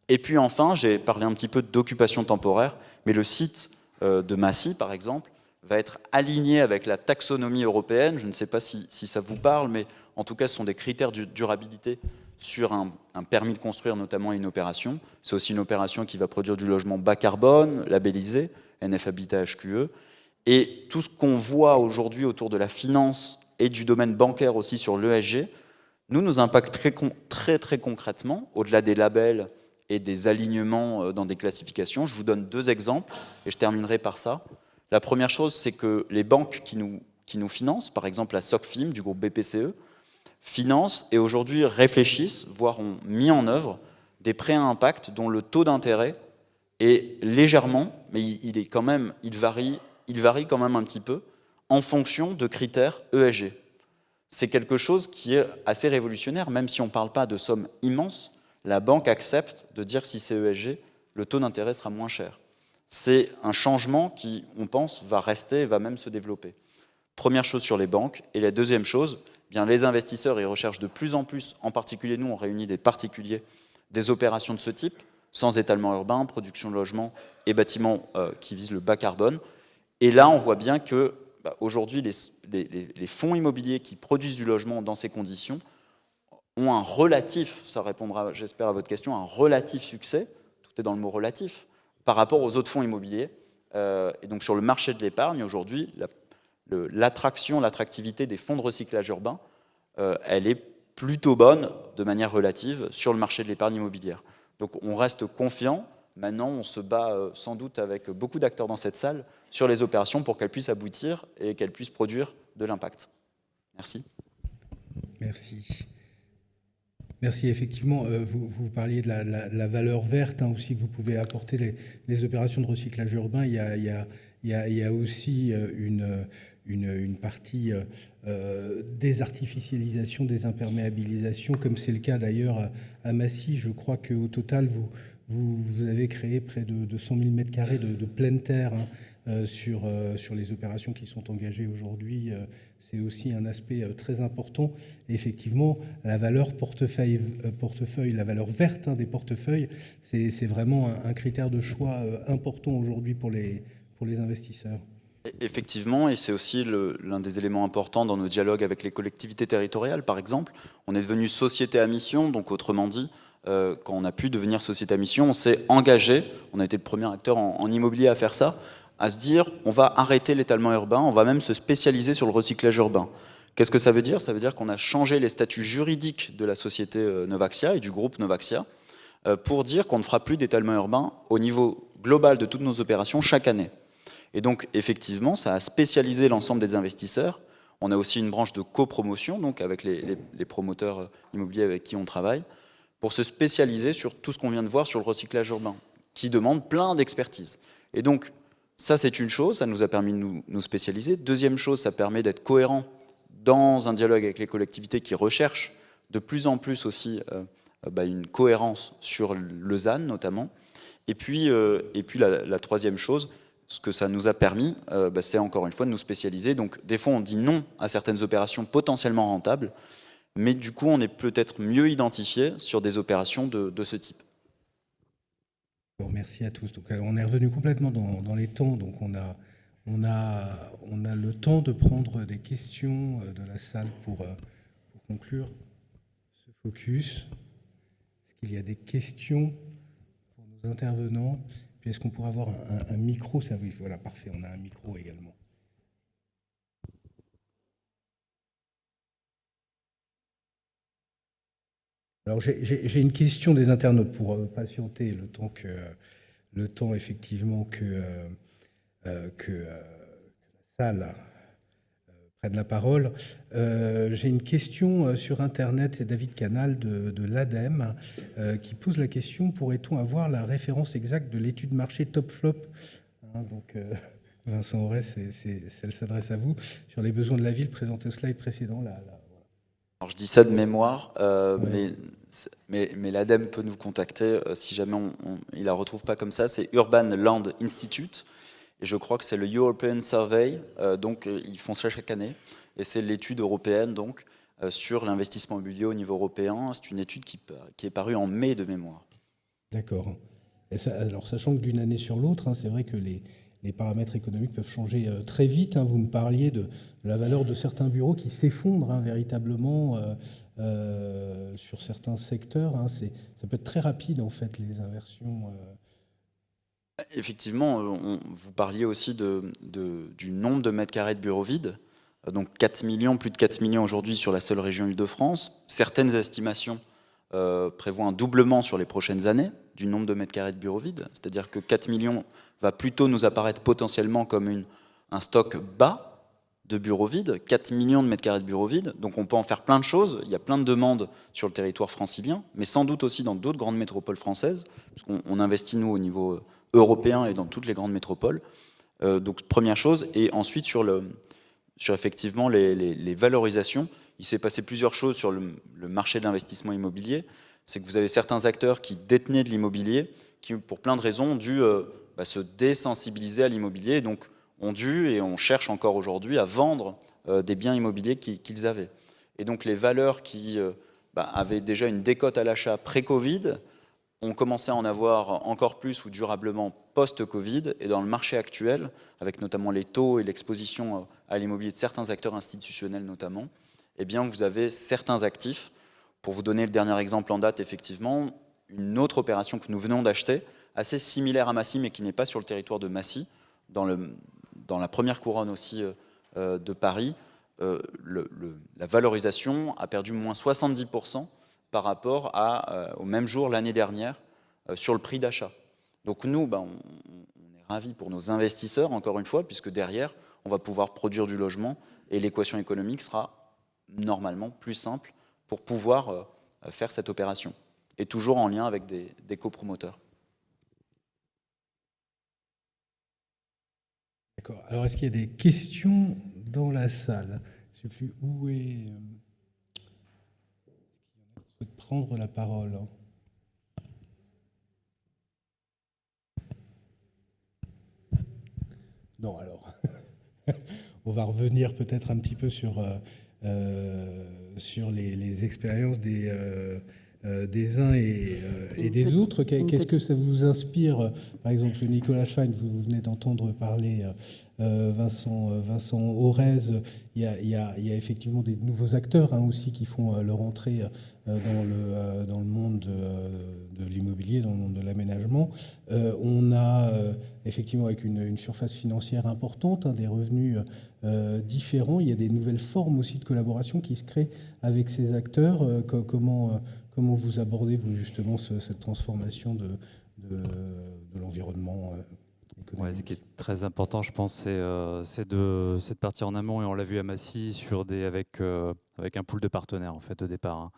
Et puis enfin, j'ai parlé un petit peu d'occupation temporaire, mais le site de Massy, par exemple, va être aligné avec la taxonomie européenne. Je ne sais pas si ça vous parle, mais en tout cas, ce sont des critères de durabilité sur un permis de construire, notamment une opération. C'est aussi une opération qui va produire du logement bas carbone, labellisé, NF Habitat HQE. Et tout ce qu'on voit aujourd'hui autour de la finance et du domaine bancaire aussi sur l'ESG, nous impacte très concrètement, au-delà des labels et des alignements dans des classifications. Je vous donne 2 exemples, et je terminerai par ça. La première chose, c'est que les banques qui nous financent, par exemple la SOCFIM du groupe BPCE, financent et aujourd'hui réfléchissent, voire ont mis en œuvre des prêts à impact dont le taux d'intérêt est légèrement, mais il varie quand même un petit peu, en fonction de critères ESG. C'est quelque chose qui est assez révolutionnaire, même si on ne parle pas de sommes immenses, la banque accepte de dire que si c'est ESG, le taux d'intérêt sera moins cher. C'est un changement qui, on pense, va rester et va même se développer. Première chose sur les banques. Et la deuxième chose, bien, les investisseurs ils recherchent de plus en plus, en particulier nous, on réunit des particuliers, des opérations de ce type, sans étalement urbain, production de logements et bâtiments qui visent le bas carbone. Et là, on voit bien que aujourd'hui, les fonds immobiliers qui produisent du logement dans ces conditions ont un relatif, ça répondra, j'espère, à votre question, un relatif succès, tout est dans le mot relatif, par rapport aux autres fonds immobiliers. Et donc sur le marché de l'épargne, aujourd'hui, l'attractivité des fonds de recyclage urbain, elle est plutôt bonne de manière relative sur le marché de l'épargne immobilière. Donc on reste confiant. Maintenant, on se bat sans doute avec beaucoup d'acteurs dans cette salle sur les opérations pour qu'elles puissent aboutir et qu'elles puissent produire de l'impact. Merci. Merci. Merci. Effectivement, vous parliez de la valeur verte aussi que vous pouvez apporter les opérations de recyclage urbain. Il y a aussi une partie désartificialisation, désimperméabilisation, comme c'est le cas d'ailleurs à Massy. Je crois qu'au total, vous avez créé près de 100 000 m² de pleine terre sur les opérations qui sont engagées aujourd'hui. C'est aussi un aspect très important. Et effectivement, la valeur portefeuille, la valeur verte des portefeuilles, c'est vraiment un critère de choix important aujourd'hui pour les investisseurs. Effectivement, et c'est aussi l'un des éléments importants dans nos dialogues avec les collectivités territoriales, par exemple. On est devenu société à mission, donc autrement dit, quand on a pu devenir société à mission, on s'est engagé, on a été le premier acteur en immobilier à faire ça, à se dire on va arrêter l'étalement urbain, on va même se spécialiser sur le recyclage urbain. Qu'est-ce que ça veut dire? Ça veut dire qu'on a changé les statuts juridiques de la société Novaxia et du groupe Novaxia pour dire qu'on ne fera plus d'étalement urbain au niveau global de toutes nos opérations chaque année. Et donc, effectivement, ça a spécialisé l'ensemble des investisseurs. On a aussi une branche de copromotion, donc avec les promoteurs immobiliers avec qui on travaille, pour se spécialiser sur tout ce qu'on vient de voir sur le recyclage urbain, qui demande plein d'expertise. Et donc, ça, c'est une chose, ça nous a permis de nous spécialiser. Deuxième chose, ça permet d'être cohérent dans un dialogue avec les collectivités qui recherchent de plus en plus aussi une cohérence sur le ZAN, notamment. Et puis la troisième chose, ce que ça nous a permis, c'est encore une fois de nous spécialiser. Donc des fois on dit non à certaines opérations potentiellement rentables, mais du coup on est peut-être mieux identifié sur des opérations de ce type. Bon, merci à tous. Donc, on est revenu complètement dans les temps, donc on a le temps de prendre des questions de la salle pour conclure ce focus. Est-ce qu'il y a des questions pour nos intervenants? Puis est-ce qu'on pourrait avoir un micro? Ça, oui, voilà, parfait, on a un micro également. Alors j'ai une question des internautes pour patienter le temps effectivement que la salle prenne la parole. J'ai une question sur Internet, c'est David Canal de l'ADEME qui pose la question: pourrait-on avoir la référence exacte de l'étude marché Top Flop, donc Vincent Aurès, elle s'adresse à vous, sur les besoins de la ville présentée au slide précédent. Alors je dis ça de mémoire, Ouais. mais l'ADEME peut nous contacter si jamais il la retrouve pas comme ça. C'est Urban Land Institute. Et je crois que c'est le European Survey, donc ils font ça chaque année, et c'est l'étude européenne donc sur l'investissement immobilier au niveau européen. C'est une étude qui est parue en mai de mémoire. D'accord. Alors sachant que d'une année sur l'autre, c'est vrai que les paramètres économiques peuvent changer très vite. Vous me parliez de la valeur de certains bureaux qui s'effondrent véritablement sur certains secteurs. Ça peut être très rapide en fait, les inversions. Effectivement, vous parliez aussi du nombre de mètres carrés de bureaux vides. Donc 4 millions, plus de 4 millions aujourd'hui sur la seule région Île-de-France. Certaines estimations prévoient un doublement sur les prochaines années du nombre de mètres carrés de bureaux vides. C'est-à-dire que 4 millions va plutôt nous apparaître potentiellement comme un stock bas de bureaux vides. 4 millions de mètres carrés de bureaux vides. Donc on peut en faire plein de choses. Il y a plein de demandes sur le territoire francilien, mais sans doute aussi dans d'autres grandes métropoles françaises, parce qu'on investit, nous, au niveau européen et dans toutes les grandes métropoles. Donc première chose. Et ensuite sur effectivement les valorisations, il s'est passé plusieurs choses sur le marché de l'investissement immobilier. C'est que vous avez certains acteurs qui détenaient de l'immobilier, qui pour plein de raisons ont dû se désensibiliser à l'immobilier, et donc ont dû, et on cherche encore aujourd'hui, à vendre des biens immobiliers qu'ils avaient. Et donc les valeurs qui avaient déjà une décote à l'achat pré-Covid, on commençait à en avoir encore plus ou durablement post-Covid, et dans le marché actuel, avec notamment les taux et l'exposition à l'immobilier de certains acteurs institutionnels notamment, eh bien vous avez certains actifs. Pour vous donner le dernier exemple en date, effectivement, une autre opération que nous venons d'acheter, assez similaire à Massy, mais qui n'est pas sur le territoire de Massy, dans la première couronne aussi de Paris, la valorisation a perdu moins 70%, par rapport au même jour l'année dernière sur le prix d'achat. Donc nous, on est ravis pour nos investisseurs, encore une fois, puisque derrière, on va pouvoir produire du logement et l'équation économique sera normalement plus simple pour pouvoir faire cette opération. Et toujours en lien avec des copromoteurs. D'accord. Alors est-ce qu'il y a des questions dans la salle? Je ne sais plus où est... prendre la parole. Non, alors, on va revenir peut-être un petit peu sur les expériences des uns et des autres. Qu'est-ce que ça vous inspire? Par exemple, Nicolas Schwein, vous venez d'entendre parler Vincent Aurez. Il y a effectivement des nouveaux acteurs aussi qui font leur entrée dans le monde de l'immobilier, dans le monde de l'aménagement. On a effectivement, avec une surface financière importante, des revenus différents. Il y a des nouvelles formes aussi de collaboration qui se créent avec ces acteurs. Comment vous abordez, vous, justement, cette transformation de l'environnement économique? Ouais, ce qui est très important, je pense, c'est de partir en amont, et on l'a vu à Massy, avec un pool de partenaires, en fait, au départ, hein.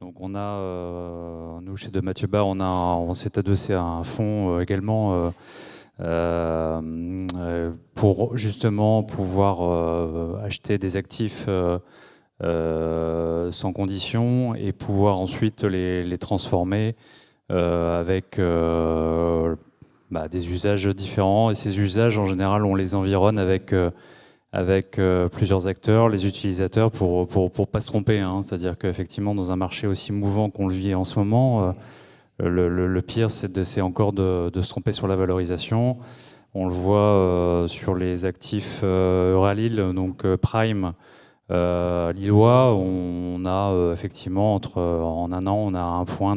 Donc on a, nous, chez De Mathieu Barre, on s'est adossé à un fonds également pour justement pouvoir acheter des actifs sans condition et pouvoir ensuite les transformer avec des usages différents. Et ces usages, en général, on les environne avec plusieurs acteurs, les utilisateurs, pour pas se tromper, hein. C'est-à-dire qu'effectivement, dans un marché aussi mouvant qu'on le vit en ce moment, le pire, c'est encore de se tromper sur la valorisation. On le voit sur les actifs Euralil, donc Prime, lillois. On a effectivement, en un an, on a un point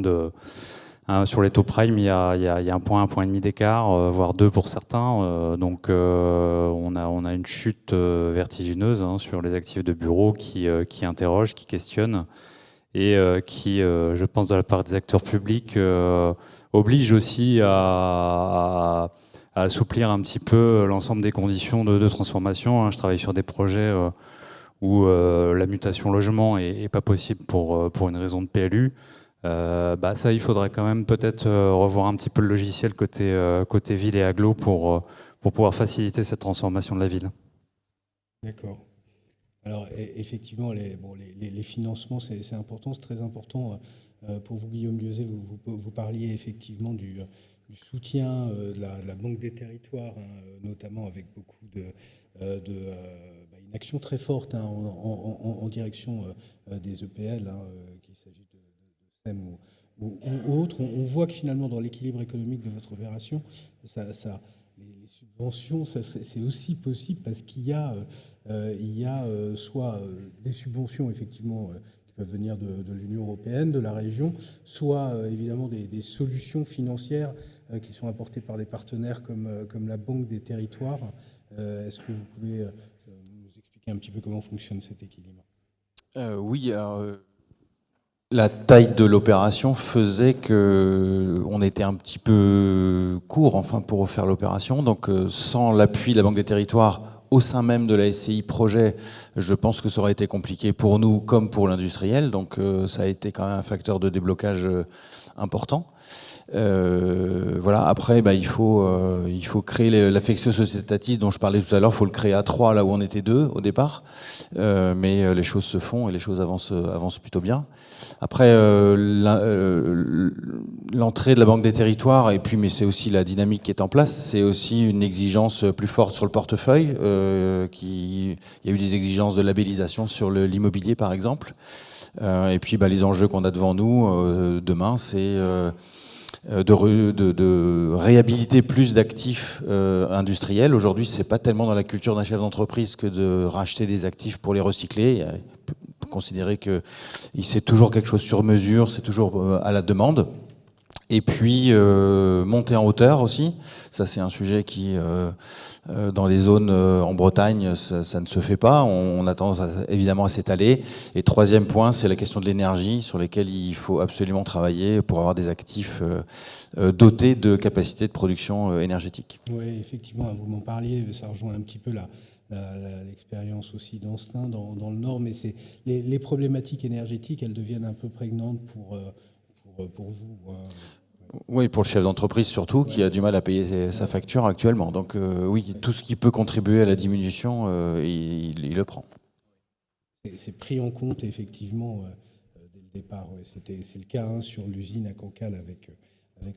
sur les taux prime, il y a un point et demi d'écart, voire deux pour certains. Donc on a une chute vertigineuse sur les actifs de bureau qui interroge, qui questionne, et qui, je pense, de la part des acteurs publics, oblige aussi à assouplir un petit peu l'ensemble des conditions de transformation. Je travaille sur des projets où la mutation logement est pas possible pour une raison de PLU. Ça, il faudrait quand même peut-être revoir un petit peu le logiciel côté ville et agglo pour pouvoir faciliter cette transformation de la ville. D'accord. Alors, effectivement, les financements, c'est important, c'est très important. Pour vous, Guillaume Lieuset, vous parliez effectivement du soutien de la Banque des Territoires, notamment avec beaucoup une action très forte en direction des EPL, qu'il s'agit de SEM ou autres. On voit que finalement, dans l'équilibre économique de votre opération, les subventions, c'est aussi possible parce qu'il y a soit des subventions, effectivement, qui peuvent venir de l'Union européenne, de la région, soit évidemment des solutions financières qui sont apportées par des partenaires comme la Banque des Territoires. Est-ce que vous pouvez nous expliquer un petit peu comment fonctionne cet équilibre? Oui, alors, la taille de l'opération faisait qu'on était un petit peu court, enfin, pour faire l'opération. Donc, sans l'appui de la Banque des Territoires au sein même de la SCI projet, je pense que ça aurait été compliqué pour nous comme pour l'industriel. Donc, ça a été quand même un facteur de déblocage important. Voilà. Après, il faut créer l'affectio societatis dont je parlais tout à l'heure. Il faut le créer à 3 là où on était 2 au départ. Mais les choses se font et les choses avancent plutôt bien. Après, l'entrée de la Banque des Territoires, mais c'est aussi la dynamique qui est en place, c'est aussi une exigence plus forte sur le portefeuille. Il y a eu des exigences de labellisation sur l'immobilier, par exemple. Et puis, les enjeux qu'on a devant nous demain, c'est de réhabiliter plus d'actifs industriels. Aujourd'hui, c'est pas tellement dans la culture d'un chef d'entreprise que de racheter des actifs pour les recycler. Considérer que c'est toujours quelque chose sur mesure, c'est toujours à la demande. Et puis monter en hauteur aussi, ça c'est un sujet qui dans les zones en Bretagne ça ne se fait pas, on a tendance évidemment à s'étaler. Et troisième point, c'est la question de l'énergie sur lesquels il faut absolument travailler pour avoir des actifs dotés de capacités de production énergétique. Oui, effectivement, vous m'en parliez, ça rejoint un petit peu l'expérience aussi d'Anstin dans le Nord, mais les problématiques énergétiques, elles deviennent un peu prégnantes pour vous. Oui, pour le chef d'entreprise surtout, qui a du mal à payer sa facture actuellement. Donc oui, tout ce qui peut contribuer à la diminution, il le prend. C'est pris en compte, effectivement, dès le départ. Ouais. C'est le cas sur l'usine à Cancale avec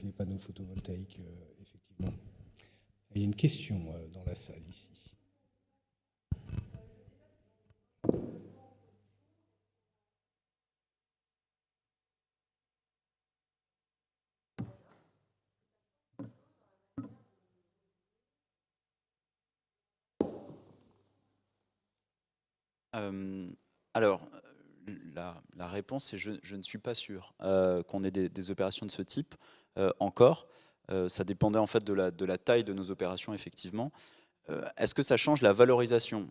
les panneaux photovoltaïques, effectivement. Il y a une question dans la salle, ici. Alors, la réponse, c'est je ne suis pas sûr qu'on ait des opérations de ce type encore. Ça dépendait en fait de la taille de nos opérations, effectivement. Est-ce que ça change la valorisation?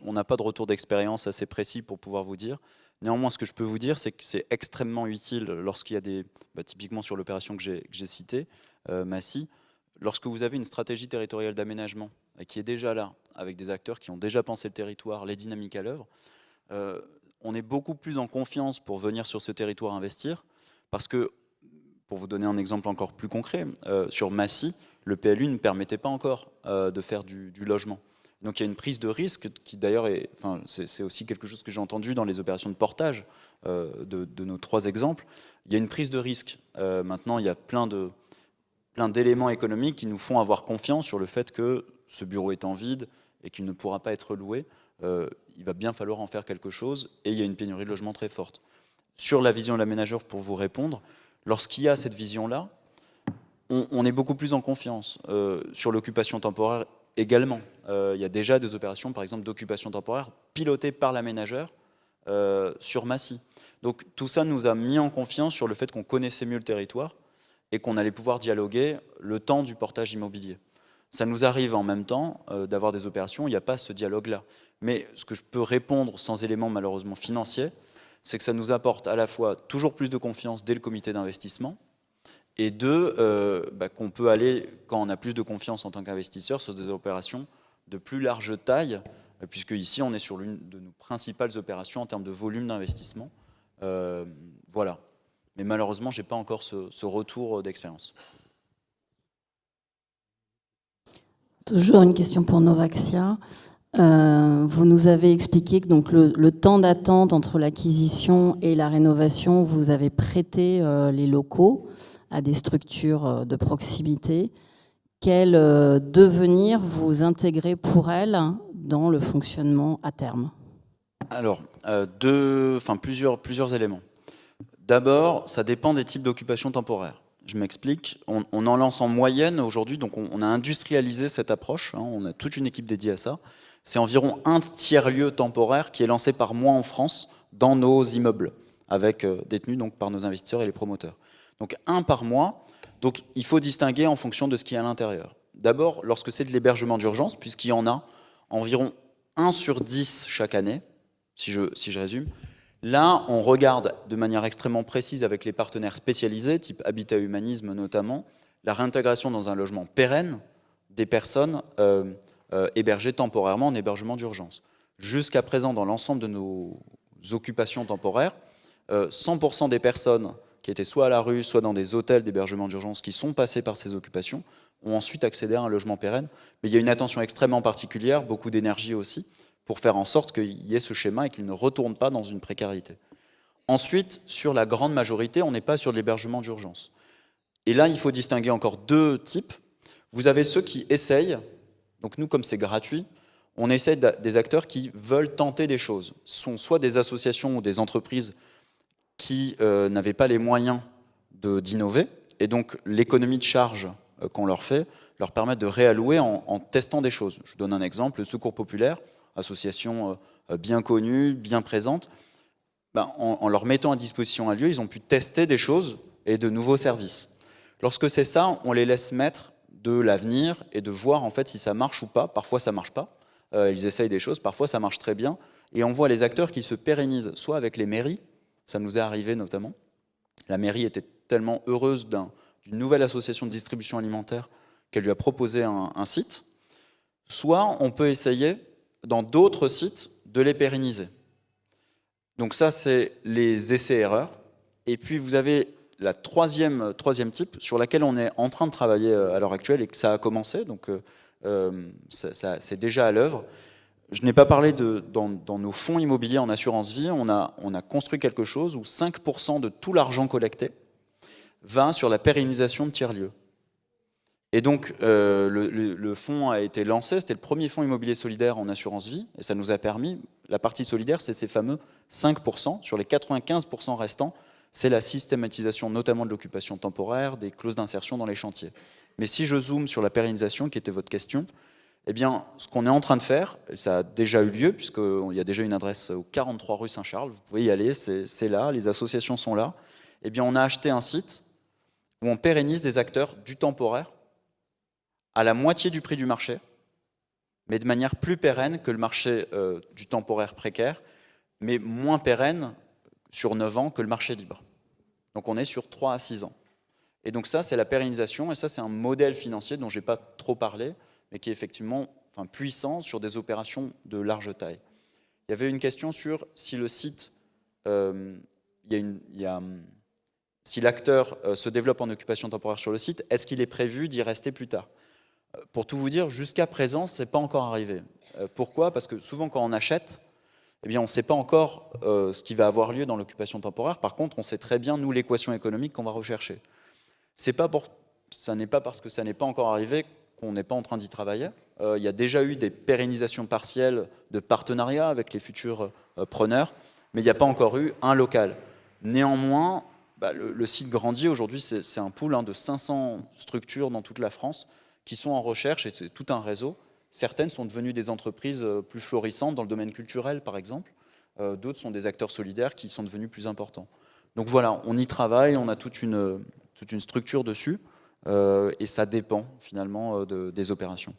On n'a pas de retour d'expérience assez précis pour pouvoir vous dire. Néanmoins, ce que je peux vous dire, c'est que c'est extrêmement utile lorsqu'il y a des... typiquement sur l'opération que j'ai citée, Massy, lorsque vous avez une stratégie territoriale d'aménagement qui est déjà là, avec des acteurs qui ont déjà pensé le territoire, les dynamiques à l'œuvre, on est beaucoup plus en confiance pour venir sur ce territoire investir, parce que, pour vous donner un exemple encore plus concret, sur Massy, le PLU ne permettait pas encore de faire du logement. Donc il y a une prise de risque qui d'ailleurs c'est aussi quelque chose que j'ai entendu dans les opérations de portage de nos 3 exemples. Il y a une prise de risque. Maintenant, il y a plein d'éléments économiques qui nous font avoir confiance sur le fait que ce bureau étant vide et qu'il ne pourra pas être loué, il va bien falloir en faire quelque chose, et il y a une pénurie de logement très forte. Sur la vision de l'aménageur, pour vous répondre, lorsqu'il y a cette vision-là, on est beaucoup plus en confiance. Sur l'occupation temporaire également, il y a déjà des opérations, par exemple, d'occupation temporaire pilotées par l'aménageur sur Massy. Donc tout ça nous a mis en confiance sur le fait qu'on connaissait mieux le territoire et qu'on allait pouvoir dialoguer le temps du portage immobilier. Ça nous arrive en même temps d'avoir des opérations où il n'y a pas ce dialogue-là. Mais ce que je peux répondre sans éléments malheureusement financiers, c'est que ça nous apporte à la fois toujours plus de confiance dès le comité d'investissement, et qu'on peut aller, quand on a plus de confiance en tant qu'investisseur, sur des opérations de plus large taille, puisque ici on est sur l'une de nos principales opérations en termes de volume d'investissement. Voilà. Mais malheureusement, je n'ai pas encore ce retour d'expérience. Toujours une question pour Novaxia. Vous nous avez expliqué que donc, le temps d'attente entre l'acquisition et la rénovation, vous avez prêté les locaux à des structures de proximité. Quel devenir vous intégrez pour elles dans le fonctionnement à terme? Alors, plusieurs éléments. D'abord, ça dépend des types d'occupation temporaire. Je m'explique. On en lance en moyenne aujourd'hui, donc on a industrialisé cette approche. On a toute une équipe dédiée à ça. C'est environ un tiers-lieu temporaire qui est lancé par mois en France dans nos immeubles, détenus donc par nos investisseurs et les promoteurs. Donc un par mois. Donc il faut distinguer en fonction de ce qui est à l'intérieur. D'abord, lorsque c'est de l'hébergement d'urgence, puisqu'il y en a environ 1 sur 10 chaque année, si je résume. Là, on regarde de manière extrêmement précise avec les partenaires spécialisés, type Habitat Humanisme notamment, la réintégration dans un logement pérenne des personnes hébergées temporairement en hébergement d'urgence. Jusqu'à présent, dans l'ensemble de nos occupations temporaires, 100% des personnes qui étaient soit à la rue, soit dans des hôtels d'hébergement d'urgence qui sont passées par ces occupations, ont ensuite accédé à un logement pérenne. Mais il y a une attention extrêmement particulière, beaucoup d'énergie aussi, pour faire en sorte qu'il y ait ce schéma et qu'il ne retourne pas dans une précarité. Ensuite, sur la grande majorité, on n'est pas sur l'hébergement d'urgence. Et là, il faut distinguer encore 2 types. Vous avez ceux qui essayent, donc nous, comme c'est gratuit, on essaie des acteurs qui veulent tenter des choses. Ce sont soit des associations ou des entreprises qui n'avaient pas les moyens d'innover, et donc l'économie de charge qu'on leur fait leur permet de réallouer en testant des choses. Je donne un exemple, le Secours Populaire, association bien connue, bien présente, en leur mettant à disposition un lieu, ils ont pu tester des choses et de nouveaux services. Lorsque c'est ça, on les laisse mettre de l'avenir et de voir en fait si ça marche ou pas. Parfois ça marche pas, ils essayent des choses, parfois ça marche très bien, et on voit les acteurs qui se pérennisent, soit avec les mairies, ça nous est arrivé notamment, la mairie était tellement heureuse d'une nouvelle association de distribution alimentaire qu'elle lui a proposé un site, soit on peut essayer dans d'autres sites de les pérenniser. Donc ça, c'est les essais-erreurs. Et puis vous avez la troisième type sur laquelle on est en train de travailler à l'heure actuelle et que ça a commencé, donc c'est déjà à l'œuvre. Je n'ai pas parlé dans nos fonds immobiliers en assurance vie, on a construit quelque chose où 5% de tout l'argent collecté va sur la pérennisation de tiers-lieux. Et donc, le fonds a été lancé, c'était le premier fonds immobilier solidaire en assurance vie, et ça nous a permis, la partie solidaire, c'est ces fameux 5%, sur les 95% restants, c'est la systématisation notamment de l'occupation temporaire, des clauses d'insertion dans les chantiers. Mais si je zoome sur la pérennisation, qui était votre question, Eh bien, ce qu'on est en train de faire, ça a déjà eu lieu, puisqu'il y a déjà une adresse au 43 rue Saint-Charles, vous pouvez y aller, c'est là, les associations sont là. Eh bien, on a acheté un site où on pérennise des acteurs du temporaire à la moitié du prix du marché, mais de manière plus pérenne que le marché du temporaire précaire, mais moins pérenne sur 9 ans que le marché libre. Donc on est sur 3 à 6 ans. Et donc ça, c'est la pérennisation, et ça, c'est un modèle financier dont je n'ai pas trop parlé, mais qui est effectivement puissant sur des opérations de large taille. Il y avait une question sur si le site, si l'acteur se développe en occupation temporaire sur le site, est-ce qu'il est prévu d'y rester plus tard? Pour tout vous dire, jusqu'à présent, ce n'est pas encore arrivé. Pourquoi? Parce que souvent, quand on achète, eh bien, on ne sait pas encore ce qui va avoir lieu dans l'occupation temporaire. Par contre, on sait très bien, nous, l'équation économique qu'on va rechercher. Ça n'est pas parce que ça n'est pas encore arrivé qu'on n'est pas en train d'y travailler. Il y a déjà eu des pérennisations partielles de partenariats avec les futurs preneurs, mais il n'y a pas encore eu un local. Néanmoins, le site grandit. Aujourd'hui, c'est un pool de 500 structures dans toute la France qui sont en recherche, et c'est tout un réseau. Certaines sont devenues des entreprises plus florissantes dans le domaine culturel, par exemple. D'autres sont des acteurs solidaires qui sont devenus plus importants. Donc voilà, on y travaille, on a toute une structure dessus. Et ça dépend finalement des opérations.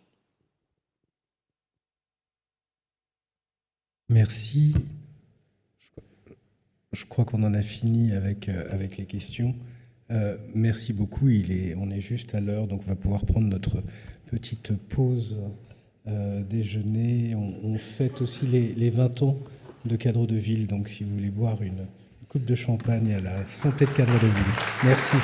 Merci. Je crois qu'on en a fini avec les questions. Merci beaucoup. On est juste à l'heure, donc on va pouvoir prendre notre petite pause déjeuner. On fête aussi les 20 ans de Cadre de Ville. Donc si vous voulez boire une coupe de champagne à la santé de Cadre de Ville. Merci.